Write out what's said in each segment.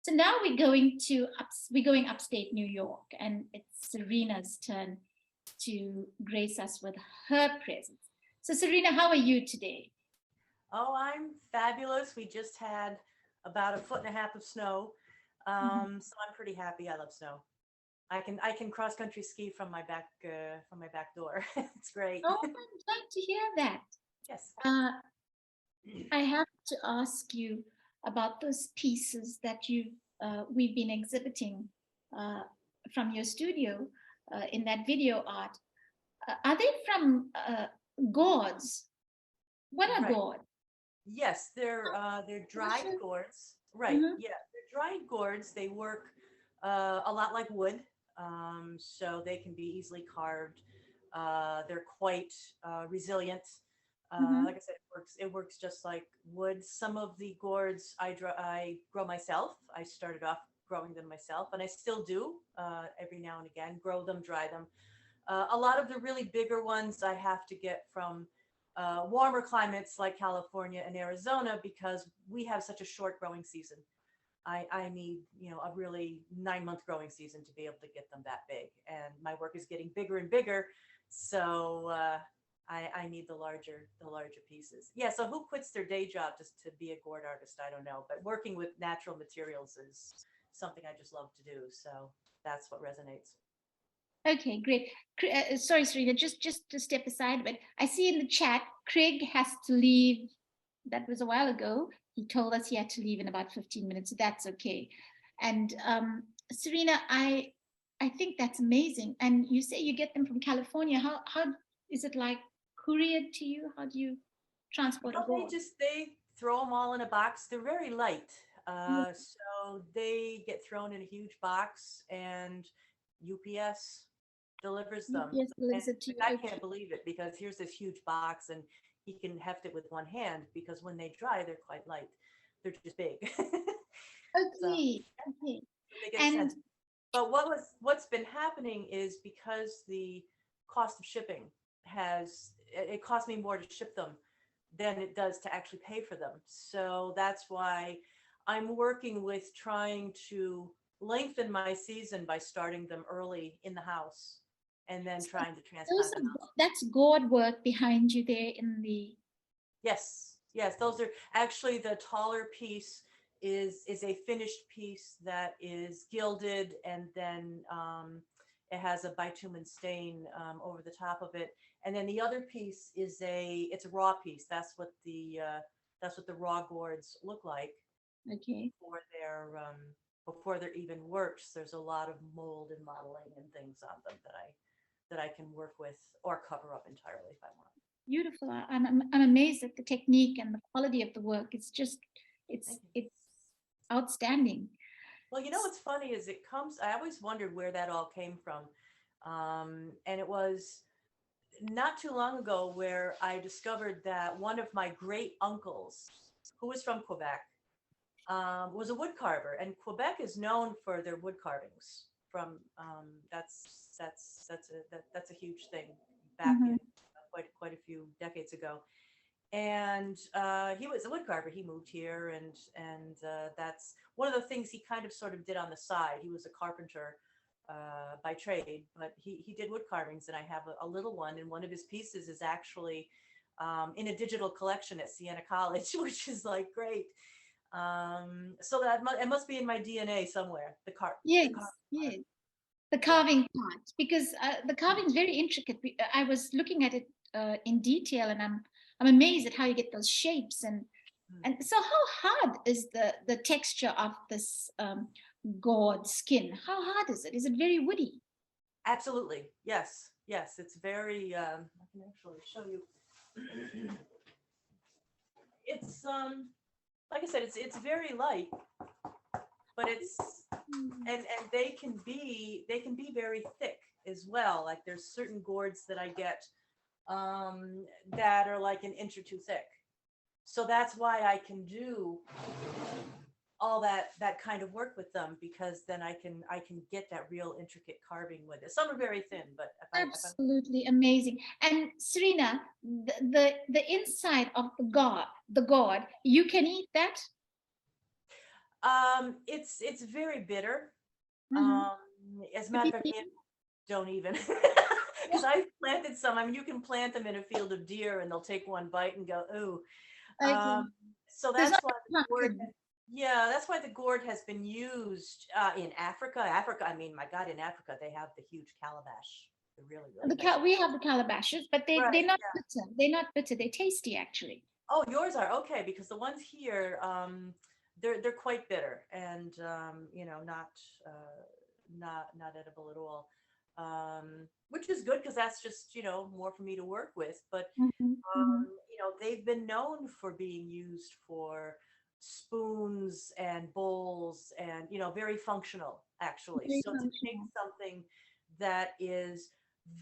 So now we're going upstate New York, and it's Serena's turn to grace us with her presence. So Serena, how are you today? Oh, I'm fabulous. We just had about a foot and a half of snow. Mhm. So I'm pretty happy. I love snow. I can cross country ski from my back door. It's great. Oh, I'm glad to hear that. Yes. Uh, I have to ask you about those pieces that we've been exhibiting uh, from your studio in that video art. Are they from gourds? What are Right. gourds? Yes, they're dried gourds. Right. Mm-hmm. Yeah, they're dried gourds. They work a lot like wood, so they can be easily carved. They're quite resilient. Mm-hmm. Like I said, it works just like wood. Some of the gourds I grow myself. I started off growing them myself, and I still do every now and again. Grow them, dry them. A lot of the really bigger ones I have to get from warmer climates like California and Arizona because we have such a short growing season. I need, a really 9 month growing season to be able to get them that big. And my work is getting bigger and bigger. So I need the larger pieces. Yeah. So who quits their day job just to be a gourd artist? I don't know. But working with natural materials is something I just love to do. So that's what resonates. Okay, great. Sorry, Serena, just to step aside, but I see in the chat Craig has to leave. That was a while ago. He told us he had to leave in about 15 minutes, so that's okay. And Serena, I think that's amazing. And you say you get them from California. How is it like couriered to you? How do you transport a No, they gourd? just they throw them all in a box. They're very light, Yeah, so they get thrown in a huge box, and UPS delivers them. UPS And delivers it to the you. guy Okay. can't believe it because here's this huge box, and he can heft it with one hand because when they dry, they're quite light. They're just big. So Okay. Okay. they get And sent. But what's been happening is because the cost of shipping it costs me more to ship them than it does to actually pay for them. So that's why I'm working with trying to lengthen my season by starting them early in the house and then so trying to transplant them out. that's gourd work behind you there in the. Yes, yes, those are actually the taller piece is a finished piece that is gilded and then it has a bitumen stain over the top of it. And then the other piece it's a raw piece. That's what the raw gourds look like Okay. before they're even worked. There's a lot of mold and modeling and things on them that I can work with or cover up entirely if I want. Beautiful. I'm amazed at the technique and the quality of the work. It's just, Thank you. it's outstanding. Well, what's funny is I always wondered where that all came from. And it was not too long ago where I discovered that one of my great uncles, who was from Quebec, was a wood carver. And Quebec is known for their wood carvings. That's a huge thing back in Mhm. quite a few decades ago. And he was a wood carver. He moved here, and that's one of the things he kind of sort of did on the side. He was a carpenter by trade, but he did wood carvings, and I have a little one, and one of his pieces is actually in a digital collection at Siena College, which is like great. So it must be in my DNA somewhere. Yes, The carp part. yes. The Yeah. carving part, because the carving is very intricate. I was looking at it in detail, and I'm amazed at how you get those shapes. Mm. And so, how hard is the texture of this gourd skin? How hard is it? Is it very woody? Absolutely. Yes. Yes. It's very. I can actually show you. It's like I said, it's very light, but and they can be very thick as well. Like there's certain gourds that I get that are like an inch or two thick. So that's why I can do all that kind of work with them because then I can get that real intricate carving with it. Some are very thin, but if I Absolutely amazing. And Serena, the inside of the gourd, you can eat that. It's very bitter. Mhm. Um, as a matter of fact, don't even, because I've planted some. I mean, you can plant them in a field of deer, and they'll take one bite and go, "Ooh." Okay. So So it's that's not why a the gourd. pumpkin. Yeah, that's why the gourd has been used in Africa. Africa, I mean, my God, in Africa they have the huge calabash, the really really nice. We have the calabashes, but they're Right. not bitter. They're not bitter. They're tasty actually. Oh, yours are okay because the ones here, they're quite bitter and not not edible at all. Which is good because that's just more for me to work with. But Mhm, mhm. they've been known for being used for spoons and bowls and very functional actually. Very So to take functional. something that is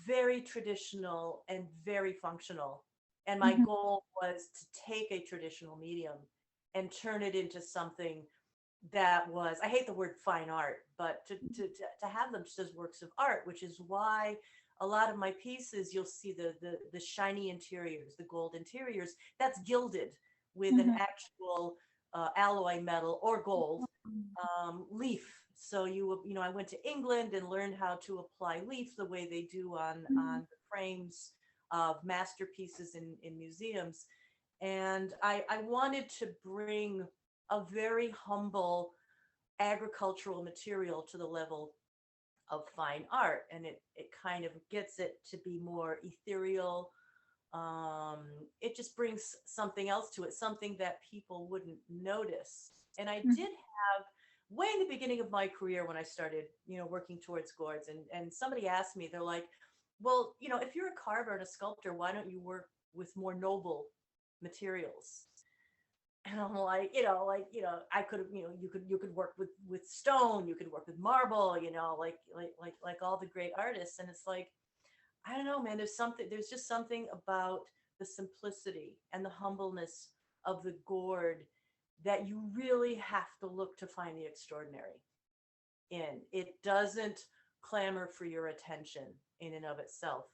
very traditional and very functional, and my Mhm, goal was to take a traditional medium and turn it into something that was, I hate the word fine art, but to have them just as works of art, which is why a lot of my pieces you'll see the shiny interiors, the gold interiors, that's gilded with an mhm, actual alloy metal or gold mhm, leaf. So I went to England and learned how to apply leaf the way they do on mhm, the frames of masterpieces in museums. And I wanted to bring a very humble agricultural material to the level of fine art, and it kind of gets it to be more ethereal. um it just brings something else to it, something that people wouldn't notice. And I mhm. did have, way in the beginning of my career, when I started working towards gourds, and somebody asked me, they're like, well, if you're a carver and a sculptor, why don't you work with more noble materials? And I'm like, I could have, you could work with stone, you could work with marble, like all the great artists. And it's like, I don't know, man, there's just something about the simplicity and the humbleness of the gourd that you really have to look to find the extraordinary in. It doesn't clamor for your attention in and of itself.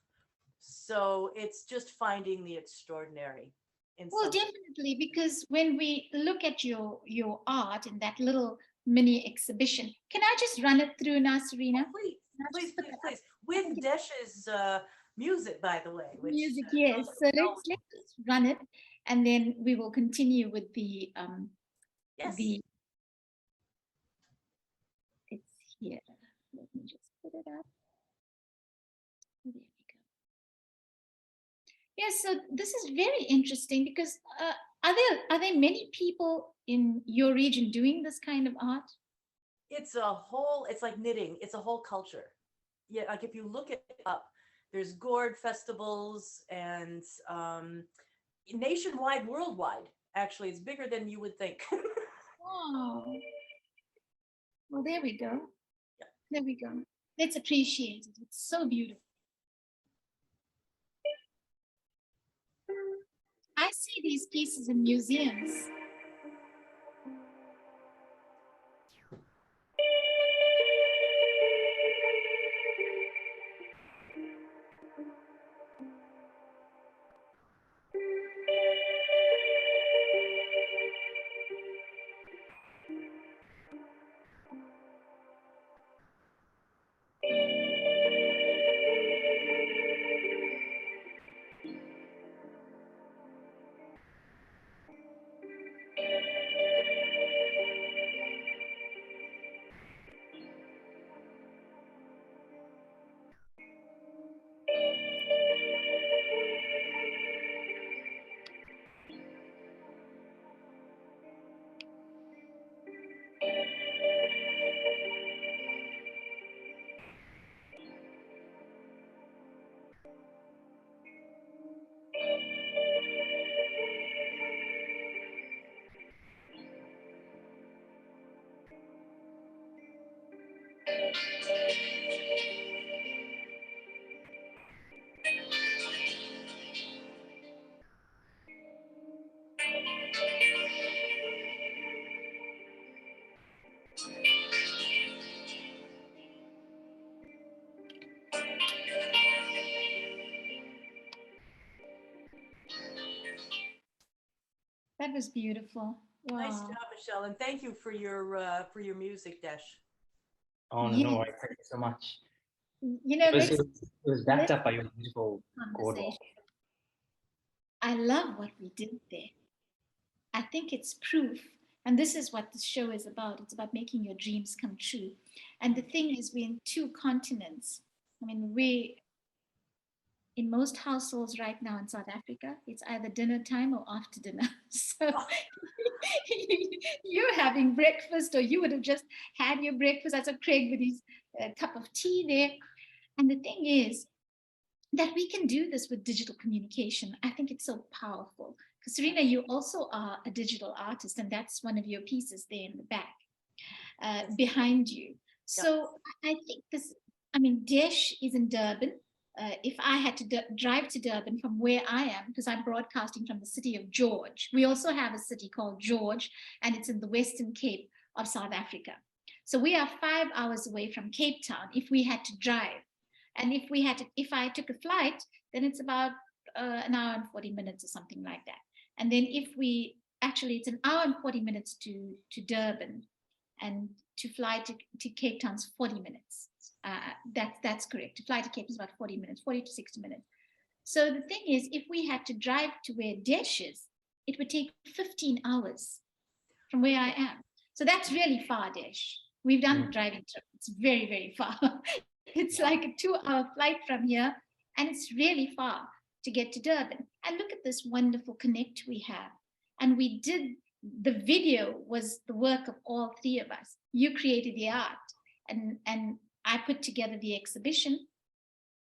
So it's just finding the extraordinary in Well, something. definitely, because when we look at your art in that little mini exhibition, can I just run it through now, Serena? Oh, please, Can I please, just put please, that up? please. With Okay. Desh's music, by the way, which Music, yes. those So who know. let's just run it, and then we will continue with Yes. the it's here. Let me just put it up. There we go. Yes, so this is very interesting because are there many people in your region doing this kind of art? It's like knitting. It's a whole culture. Yeah, like if you look it up, there's gourd festivals and nationwide, worldwide. Actually, it's bigger than you would think. Oh, well, there we go. There we go. Let's appreciate it. It's so beautiful. I see these pieces in museums. That was beautiful. Nice Wow. job, Michelle, and thank you for your music, Desh. Oh no, no, Yes. thank you so much. Let's It was backed let's up by your beautiful chord work. conversation. I love what we did there. I think it's proof. And this is what the show is about. It's about making your dreams come true. And the thing is, we're in two continents. I mean, we in most households right now in South Africa, it's either dinner time or after dinner. So you're having breakfast, or you would have just had your breakfast. I saw Craig with his cup of tea there. And the thing is that we can do this with digital communication. I think it's so powerful. Because Serena, you also are a digital artist, and that's one of your pieces there in the back, behind you. Yep. So I think this, I mean, Desh is in Durban. If I had to drive to Durban from where I am, because I'm broadcasting from the city of George, we also have a city called George, and it's in the Western Cape of South Africa. So we are 5 hours away from Cape Town if we had to drive. And if I took a flight, then it's about an hour and 40 minutes or something like that. And then it's an hour and 40 minutes to Durban, and to fly to Cape Town's 40 minutes. That's correct. To fly to Cape is about 40 minutes, 40 to 60 minutes. So the thing is, if we had to drive to where Desh is, it would take 15 hours from where I am. So that's really far, Desh. We've done the driving trip. It's very, very far. It's like a 2-hour flight from here, and it's really far to get to Durban. And look at this wonderful connect we have. And the video was the work of all three of us. You created the art, and I put together the exhibition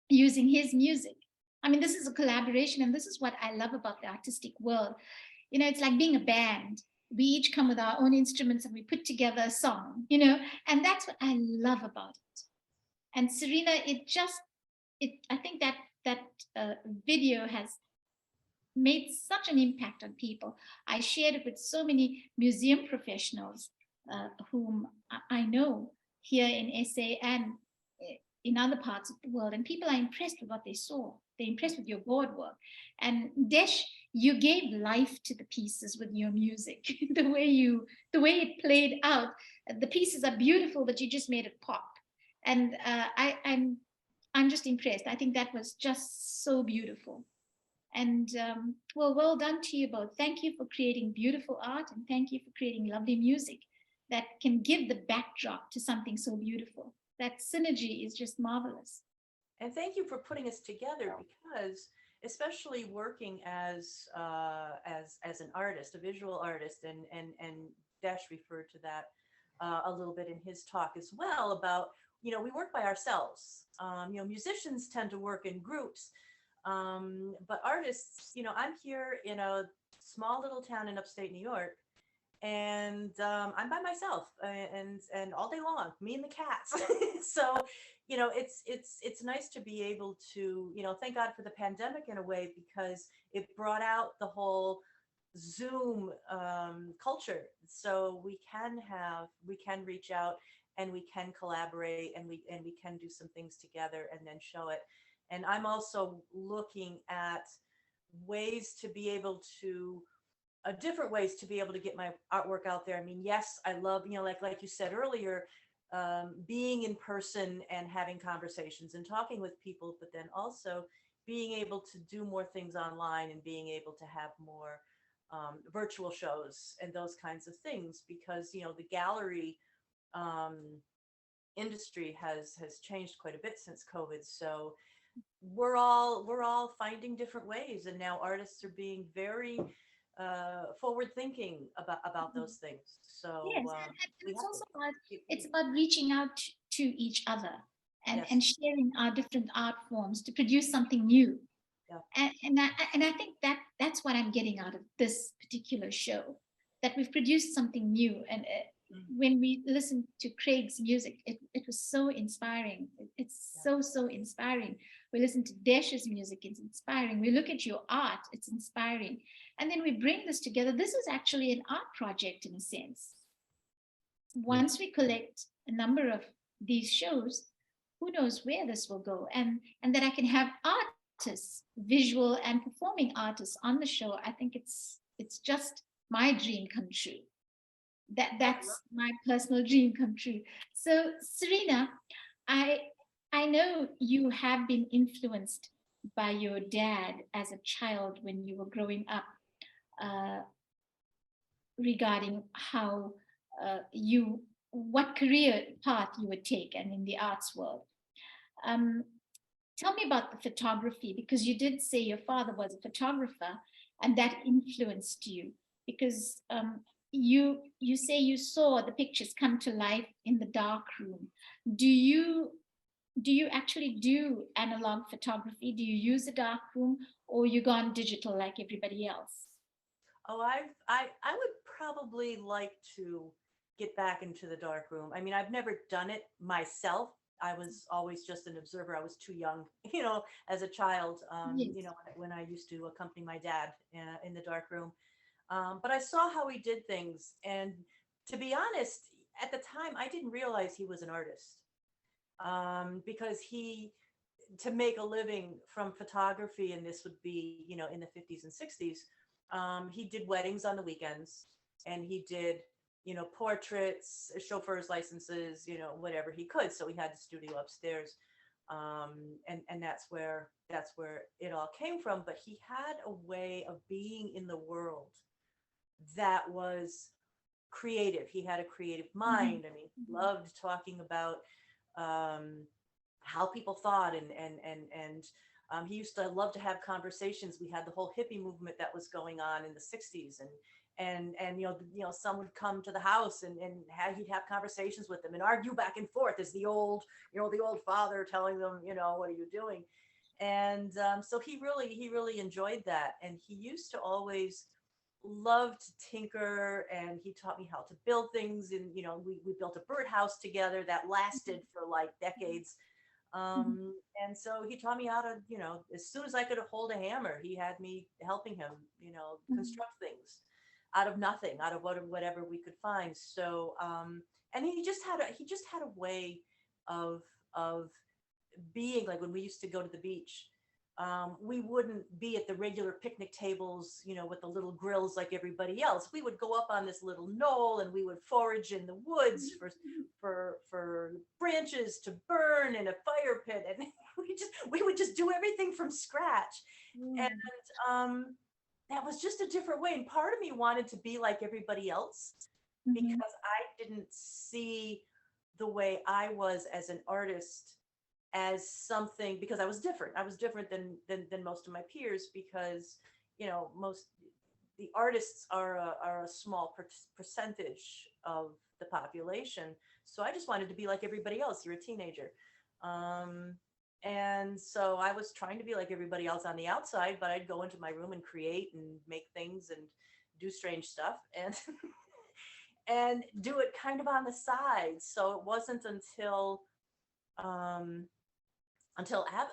using his music. I mean, this is a collaboration, and this is what I love about the artistic world. You know, it's like being a band. We each come with our own instruments and we put together a song, and that's what I love about it. And Serena, I think that video has made such an impact on people. I shared it with so many museum professionals whom I know here in SA and in other parts of the world, and people are impressed with what they saw. They're impressed with your boardwork. And Desh, you gave life to the pieces with your music. the way it played out. The pieces are beautiful, but you just made it pop. And I'm just impressed. I think that was just so beautiful. And well done to you both. Thank you for creating beautiful art, and thank you for creating lovely music that can give the backdrop to something so beautiful. That synergy is just marvelous. And thank you for putting us together, because especially working as an artist, a visual artist, and Dash referred to that a little bit in his talk as well about, we work by ourselves. Musicians tend to work in groups, but artists, I'm here in a small little town in upstate New York, and I'm by myself, and all day long, me and the cats. So, it's nice to be able to, thank God for the pandemic in a way, because it brought out the whole Zoom culture. So we can reach out, and we can collaborate, and we can do some things together and then show it. And I'm also looking at ways to be able to different ways to be able to get my artwork out there. I mean, yes, I love, like you said earlier, being in person and having conversations and talking with people, but then also being able to do more things online and being able to have more virtual shows and those kinds of things, because, the gallery industry has changed quite a bit since COVID. So we're all finding different ways, and now artists are being very forward thinking about those things. So Yes, and it's about reaching out to each other, and Yes. and sharing our different art forms to produce something new. Yeah. And I think that's what I'm getting out of this particular show, that we've produced something new. And when we listened to Craig's music, it was so inspiring. It's so inspiring. We listen to Desh's music, it's inspiring. We look at your art, it's inspiring. And then we bring this together. This is actually an art project in a sense. Once we collect a number of these shows, who knows where this will go? And that I can have artists, visual and performing artists on the show, I think it's just my dream come true. That's my personal dream come true. So Serena, I I know you have been influenced by your dad as a child when you were growing up, uh, regarding how you what career path you would take and in the arts world. Um, Tell me about the photography, because you did say your father was a photographer and that influenced you, because you say you saw the pictures come to life in the dark room. Do you actually do analog photography? Do you use a dark room, or you gone digital like everybody else? Oh, I would probably like to get back into the dark room. I mean, I've never done it myself. I was always just an observer. I was too young, as a child, Yes. when I used to accompany my dad in the dark room. But I saw how he did things. And to be honest, at the time, I didn't realize he was an artist, because to make a living from photography, and this would be, in the 50s and 60s, he did weddings on the weekends, and he did, portraits, chauffeur's licenses, whatever he could. So he had the studio upstairs. And that's where it all came from. But he had a way of being in the world that was creative. He had a creative mind. I mean, he loved talking about how people thought, and he used to love to have conversations. We had the whole hippie movement that was going on in the 60s, and some would come to the house, and he'd have conversations with them and argue back and forth as the old father telling them, what are you doing? And so he really enjoyed that, and he used to always love to tinker, and he taught me how to build things. And we built a birdhouse together that lasted for like decades. And so he taught me how to, as soon as I could hold a hammer, he had me helping him, construct things out of nothing, out of whatever we could find. So and he just had a way of being. Like when we used to go to the beach, we wouldn't be at the regular picnic tables, with the little grills like everybody else. We would go up on this little knoll, and we would forage in the woods for branches to burn in a fire pit, and we would just do everything from scratch. And that was just a different way. And part of me wanted to be like everybody else, because I didn't see the way I was as an artist as something, because I was different. I was different than most of my peers, because most the artists are a small percentage of the population. So I just wanted to be like everybody else. You're a teenager. And so I was trying to be like everybody else on the outside, but I'd go into my room and create and make things and do strange stuff, and and do it kind of on the side. So it wasn't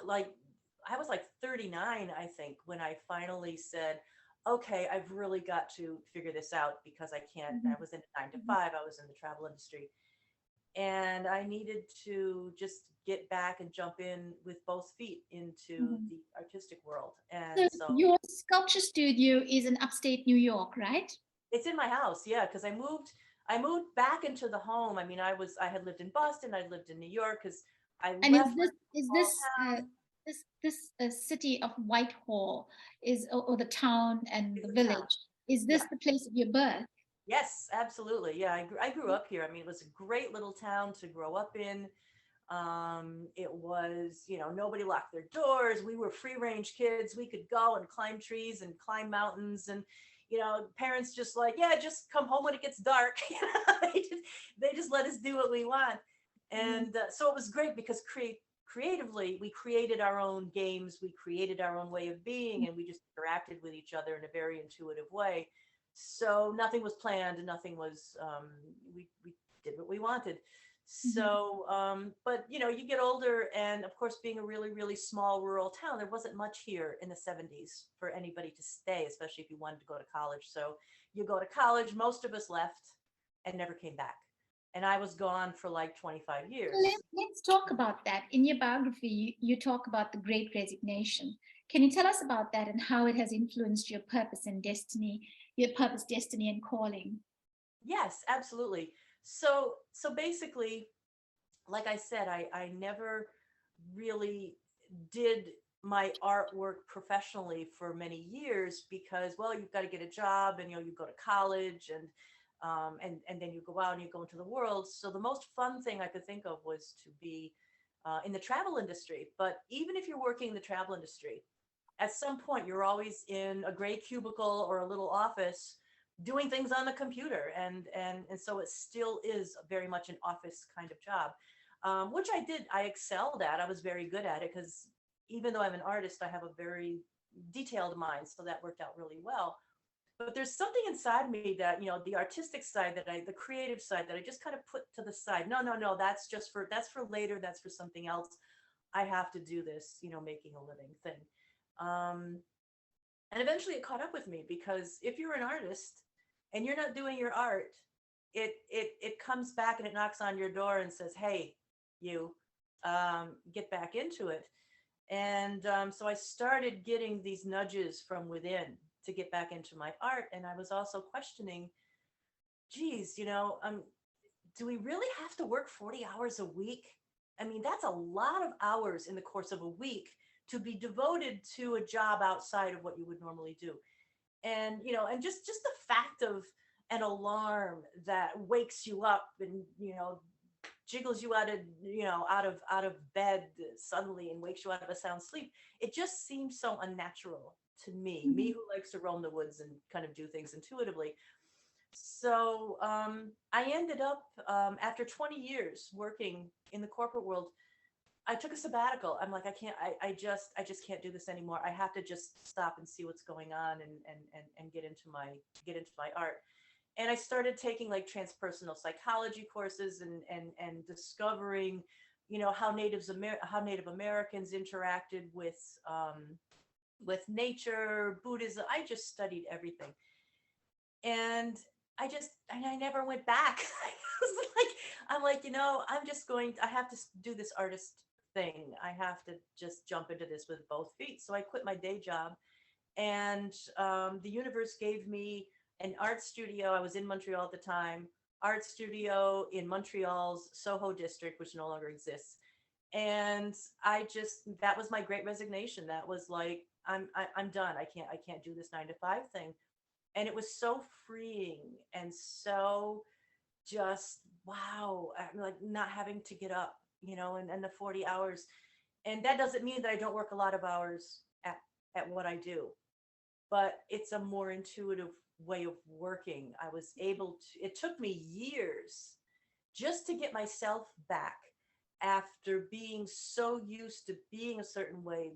like I was like 39, I think, when I finally said, okay, I've really got to figure this out, because I can't. I was in a 9 to 5. I was in the travel industry, and I needed to just get back and jump in with both feet into the artistic world. And So so your sculpture studio is in upstate New York, right? it's in my house, yeah, because I moved back into the home. I mean, I had lived in Boston, I lived in New York, because I And left my is small this town. city of Whitehall, or the town and It's the a town. village? Is Yeah. this the place of your birth? Yes, absolutely. Yeah, I grew up here. I mean, it was a great little town to grow up in. It was, nobody locked their doors. We were free range kids. We could go and climb trees and climb mountains, and parents just like, yeah, just come home when it gets dark. They just let us do what we want. And so it was great, because creatively, we created our own games, we created our own way of being, and we just interacted with each other in a very intuitive way. So nothing was planned, and nothing was, we did what we wanted. So but you get older, and of course, being a really, really small rural town, there wasn't much here in the 70s for anybody to stay, especially if you wanted to go to college. So you go to college, most of us left and never came back, and I was gone for like 25 So years. let's talk about that. In your biography, you talk about the Great Resignation. Can you tell us about that and how it has influenced your purpose, destiny, and calling? Yes, absolutely. So basically, like I said, I never really did my artwork professionally for many years because, well, you've got to get a job, and you go to college, and then you go out and you go into the world. So the most fun thing I could think of was to be in the travel industry. But even if you're working in the travel industry, at some point you're always in a gray cubicle or a little office doing things on the computer, and so it still is very much an office kind of job, which I excelled at. I was very good at it because even though I'm an artist, I have a very detailed mind, so that worked out really well. But there's something inside me that, the artistic side, the creative side, that I just kind of put to the side. No, no, no, that's for later, that's for something else. I have to do this, making a living thing. um, and eventually it caught up with me, because if you're an artist and you're not doing your art, it comes back and it knocks on your door and says, hey, you, get back into it. And so I started getting these nudges from within to get back into my art. And I was also questioning, geez, do we really have to work 40 hours a week? I mean, that's a lot of hours in the course of a week to be devoted to a job outside of what you would normally do. And, and just the fact of an alarm that wakes you up and, jiggles you out of bed suddenly and wakes you out of a sound sleep. It just seems so unnatural to me who likes to roam the woods and kind of do things intuitively. So I ended up, after 20 years working in the corporate world, I took a sabbatical. I'm like, I can't, I just can't do this anymore. I have to just stop and see what's going on, and get into my art. And I started taking like transpersonal psychology courses, and discovering, how how Native Americans interacted with nature, Buddhism. I just studied everything. And I never went back. I was like, I'm like, I have to do this artist thing. I have to just jump into this with both feet. So I quit my day job, and the universe gave me an art studio. I was in Montreal at the time, art studio in Montreal's Soho district, which no longer exists. And that was my great resignation. That was like, I'm done. I can't do this 9 to 5 thing. And it was so freeing, and so just, wow. I'm like, not having to get up, and the 40 hours. And that doesn't mean that I don't work a lot of hours at what I do, but it's a more intuitive way of working. I was able to, it took me years just to get myself back after being so used to being a certain way,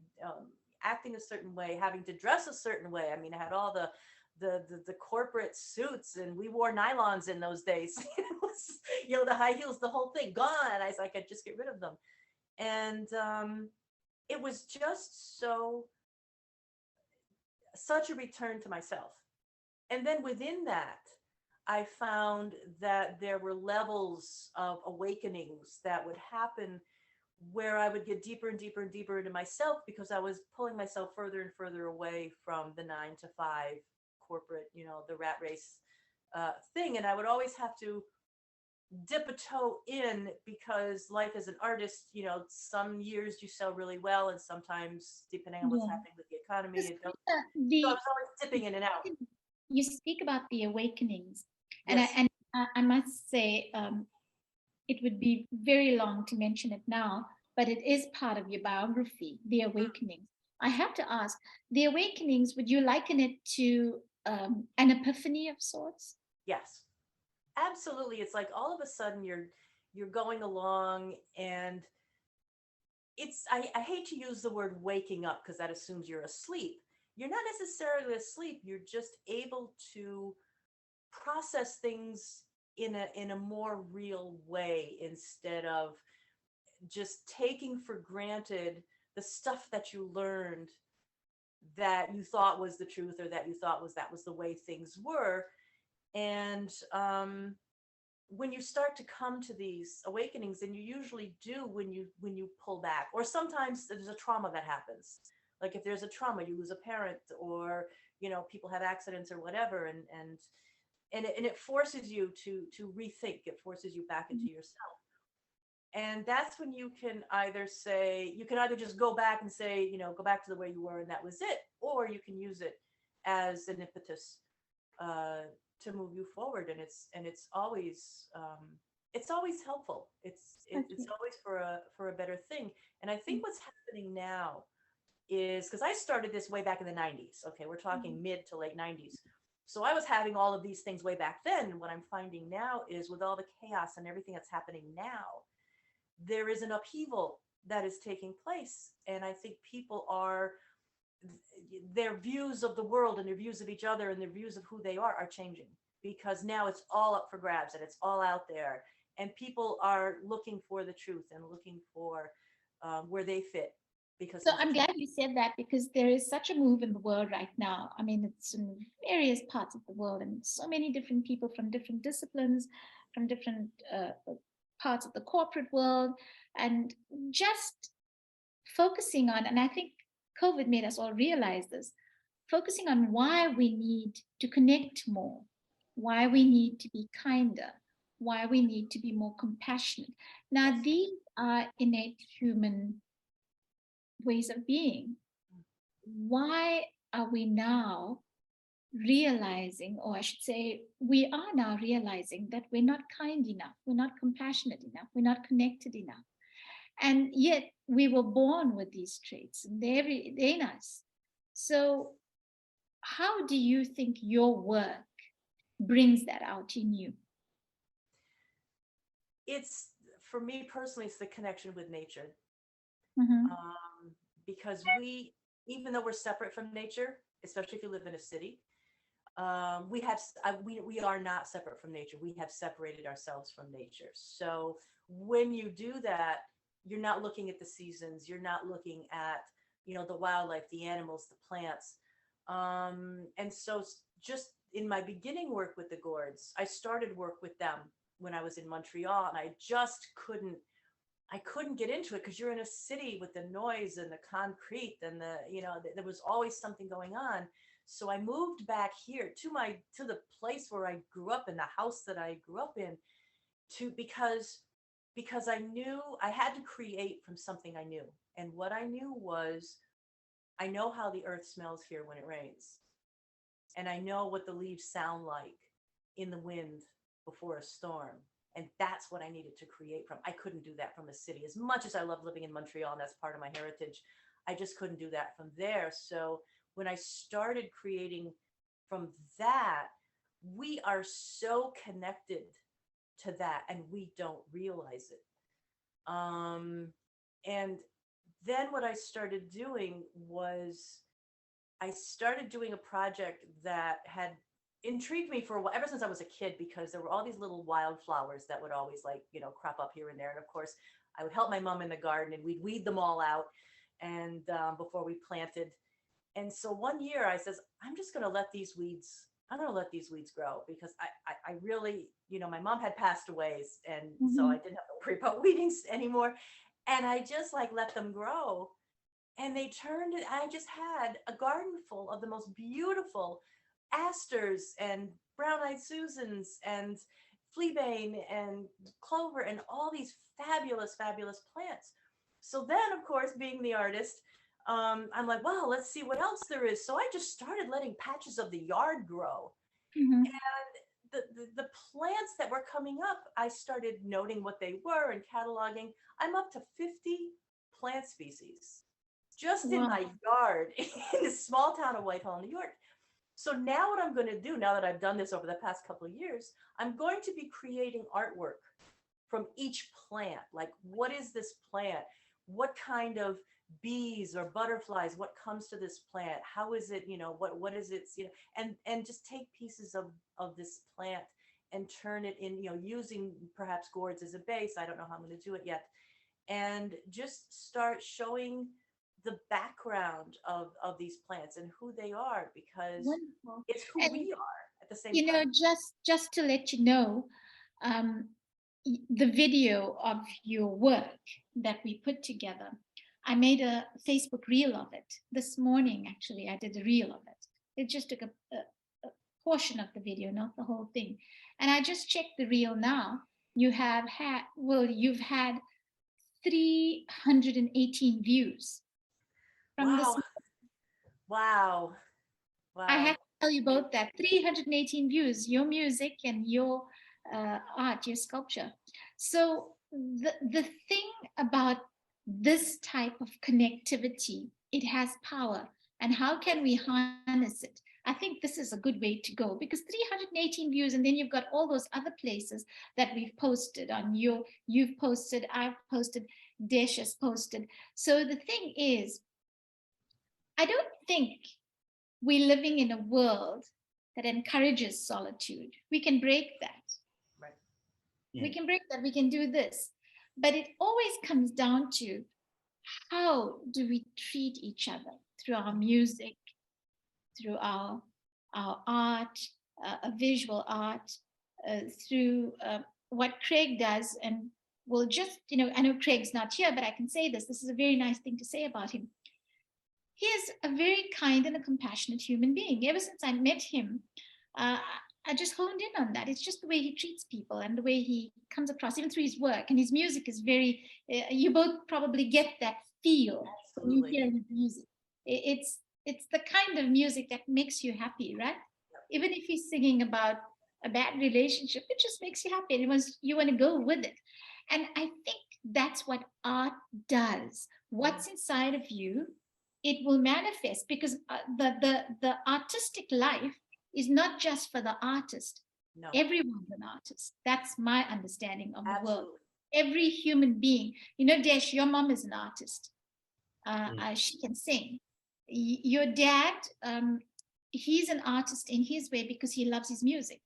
acting a certain way, having to dress a certain way. I mean, I had all the corporate suits, and we wore nylons in those days. It was, the high heels, the whole thing gone. I was like, I just get rid of them. And it was just such a return to myself. And then within that, I found that there were levels of awakenings that would happen, where I would get deeper and deeper and deeper into myself, because I was pulling myself further and further away from the 9 to 5 corporate, the rat race thing. And I would always have to dip a toe in, because life as an artist, some years you sell really well, and sometimes, depending on what's Yeah. happening with the economy, Just, it don't. the So I was always dipping in and out. you speak about the awakenings, and Yes. I must say, it would be very long to mention it now, but it is part of your biography, the awakenings. I have to ask, the awakenings, would you liken it to an epiphany of sorts? Yes. Absolutely. It's like all of a sudden you're going along, and I hate to use the word waking up, because that assumes you're asleep. You're not necessarily asleep. You're just able to process things in a more real way, instead of just taking for granted the stuff that you learned, that you thought was the truth, or that you thought that was the way things were. And when you start to come to these awakenings, and you usually do when you pull back, or sometimes there's a trauma that happens. Like if there's a trauma, you lose a parent, or people have accidents or whatever, and and it forces you to rethink. It forces you back into yourself. And that's when you can either just go back and say, go back to the way you were and that was it, or you can use it as an impetus to move you forward. And it's always helpful. It's always for a better thing. And I think what's happening now is, because I started this way back in the 90s. Okay, we're talking mid to late 90s. So I was having all of these things way back then. And what I'm finding now is, with all the chaos and everything that's happening now, there is an upheaval that is taking place. And I think their views of the world and their views of each other and their views of who they are changing, because now it's all up for grabs and it's all out there. And people are looking for the truth and looking for where they fit. Because so I'm glad you said that, because there is such a move in the world right now. I mean, it's in various parts of the world, and so many different people from different disciplines, from different parts of the corporate world, and just focusing on, and I think COVID made us all realize this, focusing on why we need to connect more, why we need to be kinder, why we need to be more compassionate. Now, these are innate human ways of being. Why are we now realizing, or I should say, we are now realizing that we're not kind enough, we're not compassionate enough, we're not connected enough? And yet we were born with these traits, and they're in us. So how do you think your work brings that out in you? It's, for me personally, it's the connection with nature. Because even though we're separate from nature, especially if you live in a city, we are not separate from nature. We have separated ourselves from nature. So when you do that, you're not looking at the seasons. You're not looking at, the wildlife, the animals, the plants. And so just in my beginning work with the gourds, I started work with them when I was in Montreal, and I just couldn't get into it, because you're in a city with the noise and the concrete and there was always something going on. So I moved back here to the place where I grew up, in the house that I grew up in, because I knew I had to create from something I knew. And what I knew was, I know how the earth smells here when it rains. And I know what the leaves sound like in the wind before a storm. And that's what I needed to create from. I couldn't do that from a city. As much as I love living in Montreal, and that's part of my heritage, I just couldn't do that from there. So when I started creating from that, we are so connected to that, and we don't realize it. And then what I started doing was, I started doing a project that had intrigued me for a while, ever since I was a kid, because there were all these little wildflowers that would always crop up here and there. And of course, I would help my mom in the garden, and we'd weed them all out, and before we planted. And so one year I says, I'm going to let these weeds grow, because I really, my mom had passed away, and so I didn't have to worry about weedings anymore. And I just let them grow, and they turned it. I just had a garden full of the most beautiful asters and brown-eyed Susans and fleabane and clover and all these fabulous, fabulous plants. So then, of course, being the artist, I'm like, well, let's see what else there is. So I just started letting patches of the yard grow. And the plants that were coming up, I started noting what they were and cataloging. I'm up to 50 plant species just in my yard in this small town of Whitehall, New York. So now what I'm going to do, now that I've done this over the past couple of years, I'm going to be creating artwork from each plant. Like, what is this plant? What kind of bees or butterflies, what comes to this plant? How is it, what is it, and just take pieces of this plant and turn it in, using perhaps gourds as a base. I don't know how I'm going to do it yet. And just start showing the background of these plants and who they are, because Wonderful. It's who we are at the same time. Just to let you know, the video of your work that we put together, I made a Facebook reel of it this morning. Actually, I did a reel of it. It just took portion of the video, not the whole thing. And I just checked the reel now. You've had 318 views from this. Wow. Wow. I Wow. have to tell you both that 318 views, your music and your art, your sculpture. So the thing about this type of connectivity, it has power. And how can we harness it? I think this is a good way to go, because 318 views, and then you've got all those other places that we've posted on. You've posted, I've posted, Desh has posted. So the thing is, I don't think we're living in a world that encourages solitude. We can break that. Right. Yeah. We can break that. We can do this. But it always comes down to, how do we treat each other through our music, through our art, visual art, through what Craig does. And we'll just, I know Craig's not here, but I can say this. This is a very nice thing to say about him. He is a very kind and a compassionate human being. Ever since I met him, I just honed in on that. It's just the way he treats people and the way he comes across, even through his work. And his music is very, you both probably get that feel when you hear his music. It's the kind of music that makes you happy, right? Yep. Even if he's singing about a bad relationship, it just makes you happy. And you want to go with it. And I think that's what art does. What's inside of you, it will manifest, because the artistic life is not just for the artist. No. Everyone's an artist. That's my understanding of the Absolutely. world. Every human being. Desh, your mom is an artist. She can sing. Your dad, he's an artist in his way because he loves his music.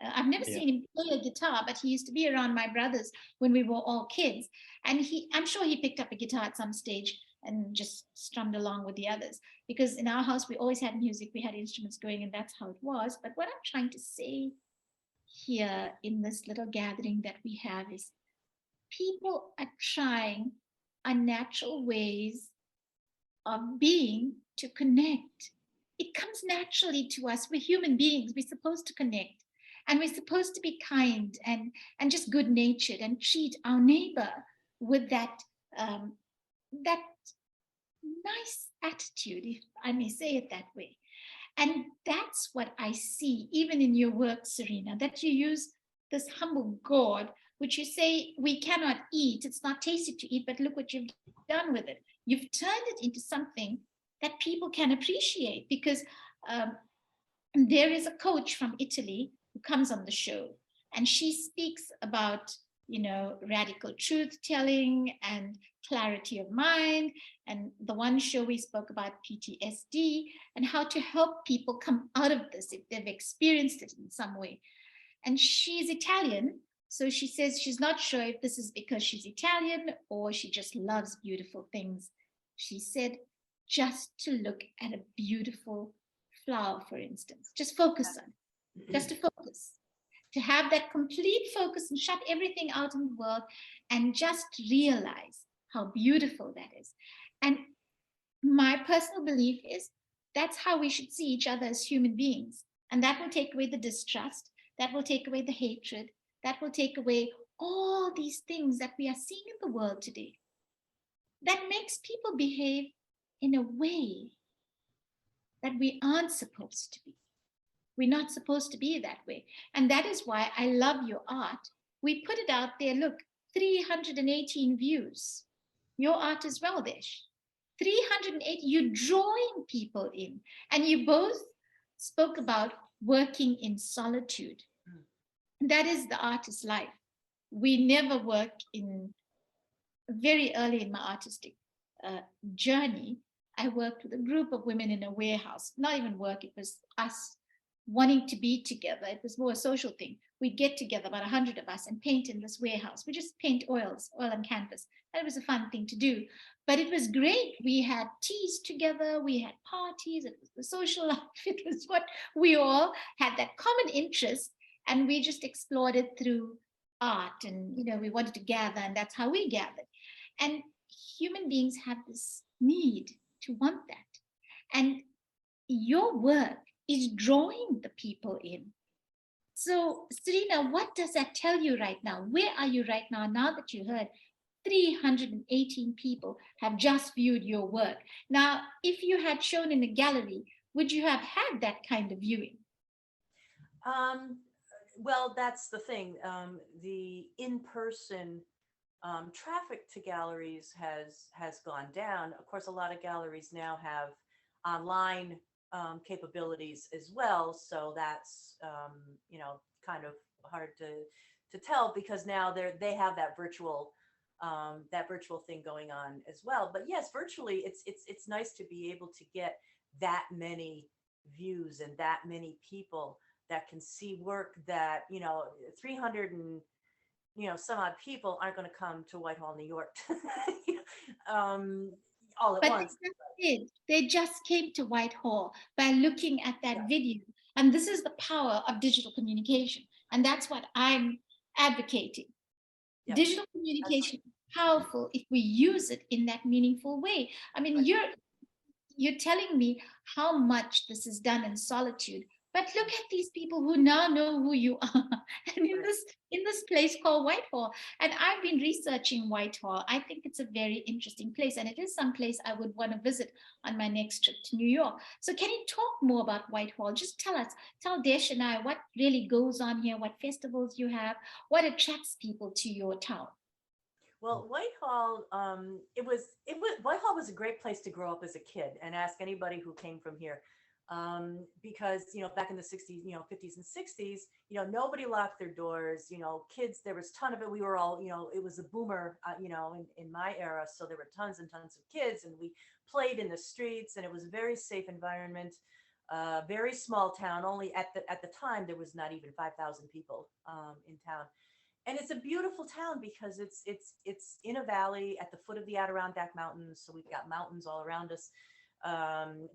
I've never seen him play a guitar, but he used to be around my brothers when we were all kids. And I'm sure he picked up a guitar at some stage and just strummed along with the others. Because in our house, we always had music, we had instruments going, and that's how it was. But what I'm trying to say here in this little gathering that we have is, people are trying unnatural ways of being to connect. It comes naturally to us. We're human beings. We're supposed to connect. And we're supposed to be kind and just good-natured and treat our neighbor with that nice attitude, if I may say it that way. And that's what I see even in your work, Serena, that you use this humble gourd, which you say we cannot eat. It's not tasty to eat, but look what you've done with it. You've turned it into something that people can appreciate, because there is a coach from Italy who comes on the show, and she speaks about, radical truth telling and clarity of mind. And the one show we spoke about PTSD and how to help people come out of this if they've experienced it in some way. And she's Italian, so she says she's not sure if this is because she's Italian or she just loves beautiful things. She said, just to look at a beautiful flower, for instance, just focus on it, just to focus, to have that complete focus and shut everything out in the world and just realize how beautiful that is. And my personal belief is that's how we should see each other as human beings. And that will take away the distrust, that will take away the hatred, that will take away all these things that we are seeing in the world today that makes people behave in a way that we aren't supposed to be. We're not supposed to be that way. And that is why I love your art. We put it out there, look, 318 views. Your art as well, Desh. 308, you're drawing people in. And you both spoke about working in solitude. That is the artist's life. We never work in, very early in my artistic journey, I worked with a group of women in a warehouse. Not even work, it was us wanting to be together. It was more a social thing. We'd get together, about 100 of us, and paint in this warehouse. We just paint oil and canvas. That was a fun thing to do. But it was great. We had teas together. We had parties. It was the social life. It was what we all had, that common interest. And we just explored it through art. And, we wanted to gather, and that's how we gathered. And human beings have this need to want that. And your work is drawing the people in. So, Serena, what does that tell you right now? Where are you right now, now that you heard 318 people have just viewed your work? Now, if you had shown in a gallery, would you have had that kind of viewing? Well, that's the thing. The in-person traffic to galleries has gone down. Of course, a lot of galleries now have online capabilities as well, so that's kind of hard to tell because now they have that virtual thing going on as well. But yes, virtually, it's nice to be able to get that many views and that many people that can see work that 300 and some odd people aren't going to come to Whitehall, New York, all at But once. they just did. They just came to Whitehall by looking at that video. And this is the power of digital communication. And that's what I'm advocating. Yeah, Digital communication is powerful if we use it in that meaningful way. I mean, right. you're telling me how much this is done in solitude, but look at these people who now know who you are and in Right. this place called Whitehall. And I've been researching Whitehall. I think it's a very interesting place, and it is some place I would want to visit on my next trip to New York. So can you talk more about Whitehall? Just tell Desh and I what really goes on here, what festivals you have, what attracts people to your town. Well, Whitehall, Whitehall was a great place to grow up as a kid, and ask anybody who came from here, because back in the 60s, 50s and 60s, nobody locked their doors. Kids, there was a ton of it. We were all, it was a boomer, in my era, so there were tons and tons of kids, and we played in the streets, and it was a very safe environment. Very small town. Only at the time there was not even 5,000 people in town. And it's a beautiful town because it's in a valley at the foot of the Adirondack Mountains. So we've got mountains all around us.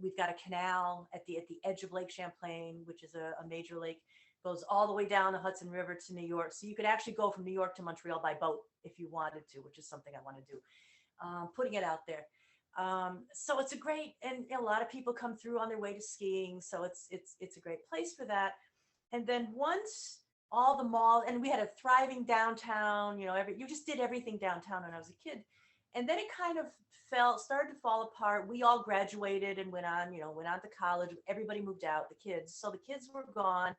We've got a canal at the edge of Lake Champlain, which is a major lake, goes all the way down the Hudson River to New York. So you could actually go from New York to Montreal by boat if you wanted to, which is something I want to do. Putting it out there. So it's a great, and a lot of people come through on their way to skiing. So it's a great place for that. And then once all the mall, and we had a thriving downtown, you just did everything downtown when I was a kid. And then it kind of started to fall apart. We all graduated and went on to college. Everybody moved out, the kids. So the kids were gone.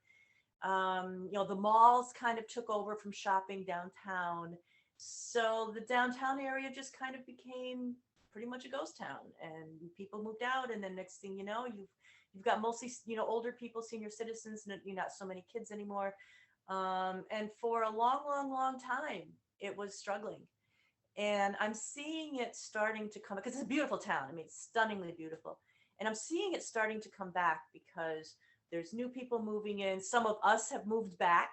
The malls kind of took over from shopping downtown. So the downtown area just kind of became pretty much a ghost town, and people moved out. And then next thing you know, you've got mostly, older people, senior citizens, and not so many kids anymore. And for a long, long, long time, it was struggling. And I'm seeing it starting to come, because it's a beautiful town. I mean, it's stunningly beautiful. And I'm seeing it starting to come back because there's new people moving in. Some of us have moved back,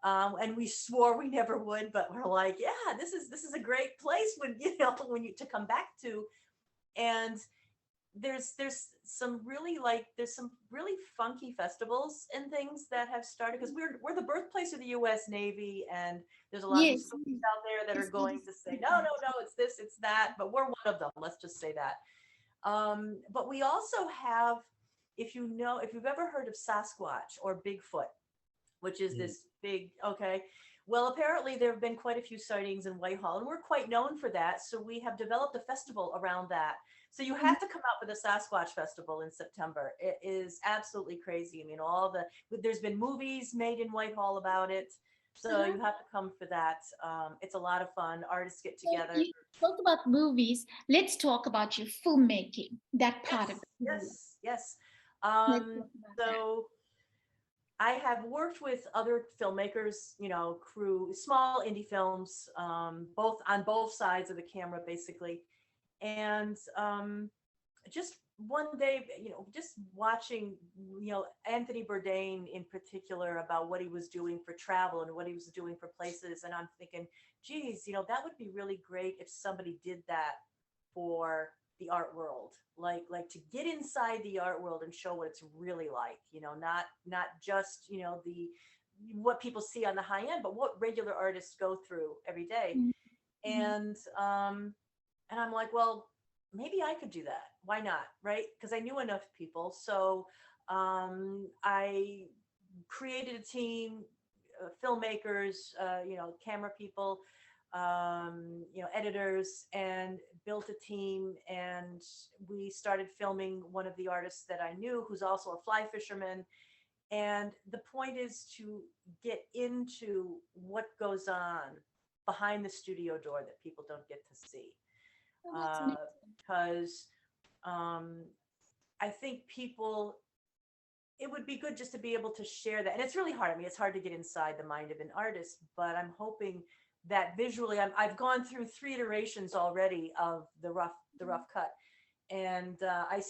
and we swore we never would, but we're like, yeah, this is a great place when you to come back to. And there's some really funky festivals and things that have started, because we're the birthplace of the U.S. Navy, and there's a lot of Yes, historians out there that are going to say no, it's this, it's that, but we're one of them. Let's just say that. But we also have, if you've ever heard of Sasquatch or Bigfoot, which is this big, okay. Well, apparently there have been quite a few sightings in Whitehall, and we're quite known for that. So we have developed a festival around that. So you have to come out for the Sasquatch Festival in September. It is absolutely crazy. I mean, there's been movies made in Whitehall about it. So you have to come for that. It's a lot of fun. Artists get together. You talk about movies. Let's talk about your filmmaking, that part of it. Yes. Let's talk about that. So I have worked with other filmmakers, crew, small indie films, both on both sides of the camera, basically. And just one day, just watching, Anthony Bourdain in particular, about what he was doing for travel and what he was doing for places. And I'm thinking, geez, that would be really great if somebody did that for the art world, like to get inside the art world and show what it's really like, not just, what people see on the high end, but what regular artists go through every day. Mm-hmm. And I'm like, well, maybe I could do that. Why not? Right. Because I knew enough people. So I created a team, filmmakers, camera people, editors, and built a team. And we started filming one of the artists that I knew, who's also a fly fisherman. And the point is to get into what goes on behind the studio door that people don't get to see. Oh, that's amazing. Because I think people, it would be good just to be able to share that. And it's really hard. I mean, it's hard to get inside the mind of an artist, but I'm hoping that visually, I've gone through 3 iterations already of the rough cut. And I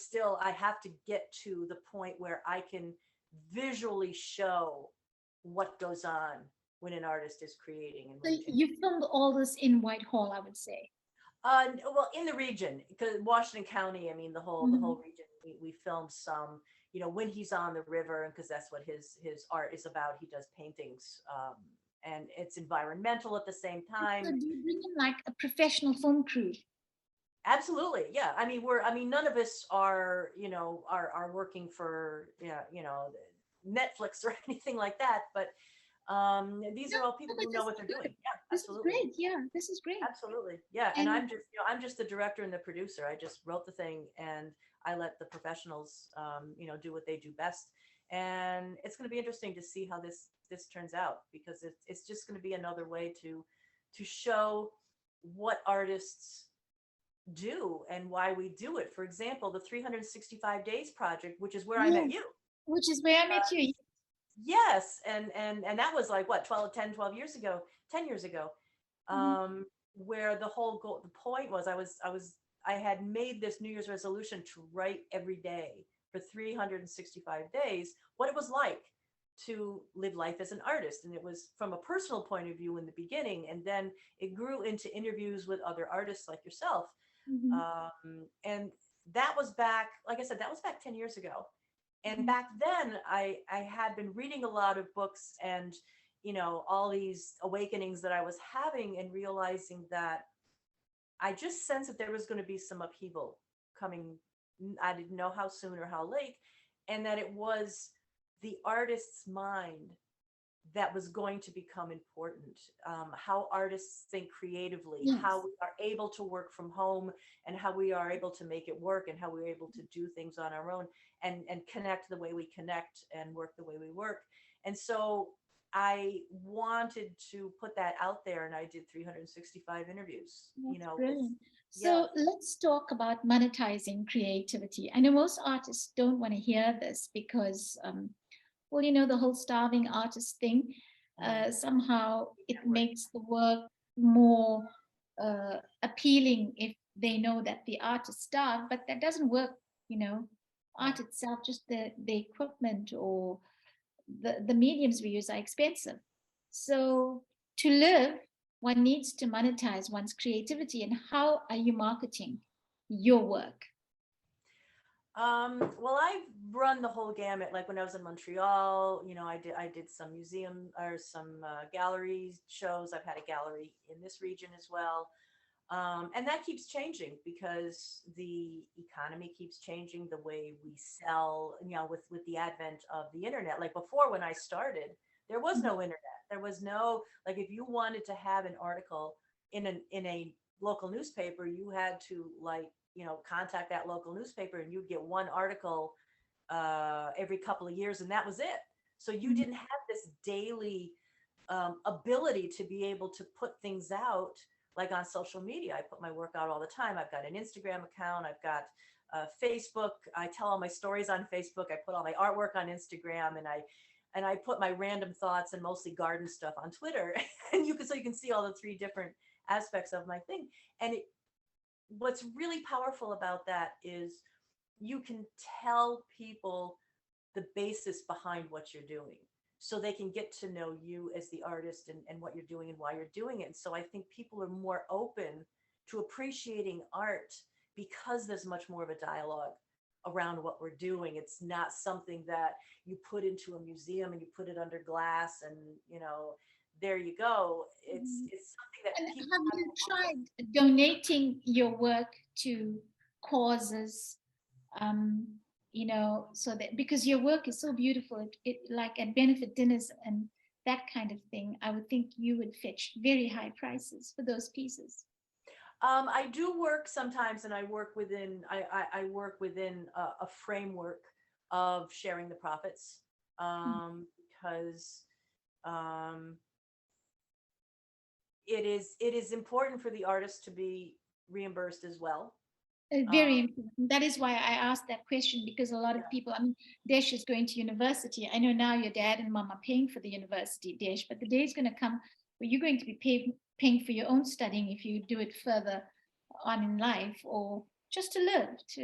have to get to the point where I can visually show what goes on when an artist is creating. And So you filmed all this in Whitehall, I would say. well, in the region, because Washington County, I mean, the whole region, we filmed some, when he's on the river, and because that's what his art is about. He does paintings, and it's environmental at the same time. So do you bring in like a professional film crew? Absolutely, yeah. I mean, none of us are, are working for, Netflix or anything like that, but these are all people who know what they're doing. Yeah, absolutely. This is great. Yeah, this is great. Absolutely. Yeah. And I'm just the director and the producer. I just wrote the thing, and I let the professionals, do what they do best. And it's going to be interesting to see how this turns out, because it's just going to be another way to show what artists do and why we do it. For example, the 365 Days Project, which is where I met you. Which is where I met you. Yes, and that was like what, 10 years ago, 10 years ago, where the whole goal, the point was, I had made this New Year's resolution to write every day for 365 days what it was like to live life as an artist. And it was from a personal point of view in the beginning, and then it grew into interviews with other artists like yourself. And that was back, like I said, that was back 10 years ago. And back then I had been reading a lot of books, and, all these awakenings that I was having, and realizing that I just sensed that there was going to be some upheaval coming. I didn't know how soon or how late, and that it was the artist's mind that was going to become important. How artists think creatively, how we are able to work from home, and how we are able to make it work, and how we're able to do things on our own, and connect the way we connect, and work the way we work. And so I wanted to put that out there, and I did 365 interviews. That's brilliant. So let's talk about monetizing creativity. I know most artists don't want to hear this because well, the whole starving artist thing, somehow it makes the work more appealing if they know that the art is starved, but that doesn't work. Art itself, just the equipment or the mediums we use are expensive. So to live, one needs to monetize one's creativity. And how are you marketing your work? Well, I've run the whole gamut. Like when I was in Montreal, I did some museum or some gallery shows. I've had a gallery in this region as well. And that keeps changing because the economy keeps changing, the way we sell, with the advent of the internet. Like before, when I started, there was no internet. There was no, like, if you wanted to have an article in a local newspaper, you had to contact that local newspaper, and you'd get one article every couple of years, and that was it. So you didn't have this daily ability to be able to put things out like on social media. I put my work out all the time. I've got an Instagram account. I've got Facebook. I tell all my stories on Facebook. I put all my artwork on Instagram, and I put my random thoughts and mostly garden stuff on Twitter. And you can see all the 3 different aspects of my thing. And what's really powerful about that is you can tell people the basis behind what you're doing, so they can get to know you as the artist, and what you're doing and why you're doing it. And so I think people are more open to appreciating art because there's much more of a dialogue around what we're doing. It's not something that you put into a museum and you put it under glass and, there you go. It's something that And people have you tried donating your work to causes you know, so that because your work is so beautiful, it like at benefit dinners and that kind of thing, I would think you would fetch very high prices for those pieces. I do work sometimes, and I work within I work within a framework of sharing the profits, because um, it is important for the artist to be reimbursed as well. Very Um, important. That is why I asked that question, because a lot of yeah, people, I mean, Desh is going to university. I know now your dad and mom are paying for the university, Desh, but the day is going to come where you're going to be paying for your own studying if you do it further on in life, or just to live, to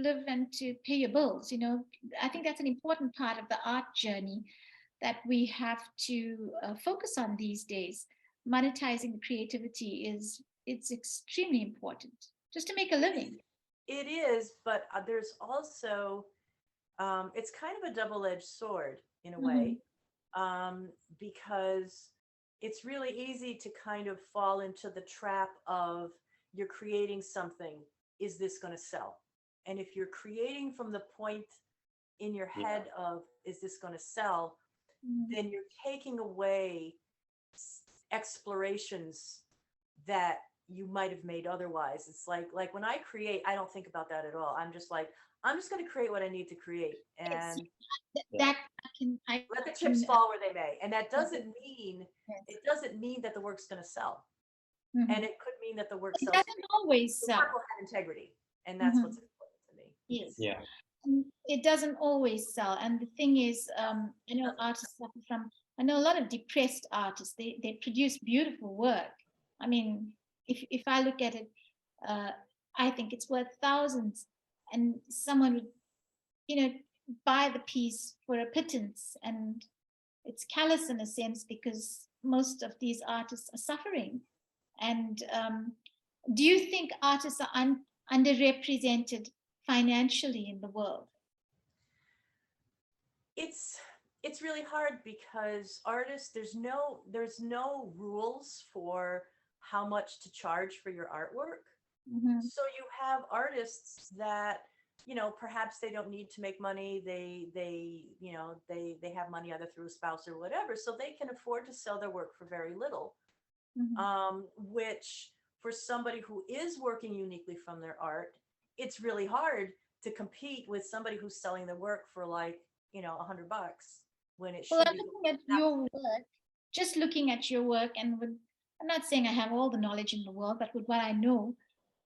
live and to pay your bills. You know, I think that's an important part of the art journey that we have to focus on these days. Monetizing the creativity it's extremely important just to make a living. it is, but there's also it's kind of a double-edged sword in a Mhm. way, because it's really easy to kind of fall into the trap of you're creating something. Is this going to sell? And if you're creating from the point in your Yeah. head of is this going to sell, Mhm. then you're taking away explorations that you might have made otherwise. It's like when I create, I don't think about that at all. I'm just like, I'm just going to create what I need to create, Yes, and Yeah. that I let the chips can fall where they may. And that doesn't yes. mean that the work's going to sell. And Mhm. it could mean that the work It sells. doesn't always The work sell. will have integrity, and that's what's Mhm. important to me. Yes. Yeah. It doesn't always sell. And the thing is, I know Doesn't. artists suffer from, I know a lot of depressed artists, they produce beautiful work. I mean, if I look at it, uh, I think it's worth thousands. And someone would, you know, buy the piece for a pittance. And it's callous in a sense because most of these artists are suffering. And do you think artists are underrepresented financially in the world? it's it's really hard because artists, there's no rules for how much to charge for your artwork. Mhm. So you have artists that, perhaps they don't need to make money. They have money either through a spouse or whatever, so they can afford to sell their work for very little, Mhm. which for somebody who is working uniquely from their art, it's really hard to compete with somebody who's selling their work for like, $100 when it Well, should I'm be going looking at up. your work, just looking at your work, and with, I'm not saying I have all the knowledge in the world, but with what I know,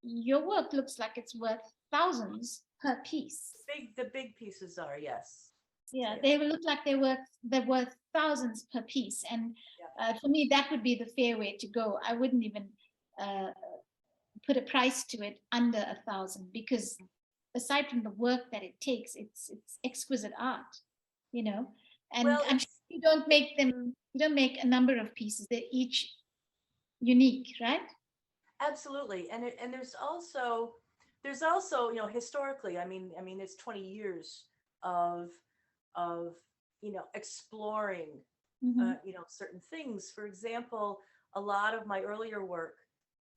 your work looks like it's worth thousands per piece. The big pieces are, yes. Yeah, Yeah. they will look like they're worth thousands per piece, and Yeah. for me, that would be the fair way to go. I wouldn't even uh, put a price to it under 1,000 because aside from the work that it takes, it's exquisite art, you know. And Well, I'm sure you don't make a number of pieces. They're each unique, right? absolutely. And there's also, historically, it's 20 years of of exploring Mm-hmm. certain things. For example, a lot of my earlier work,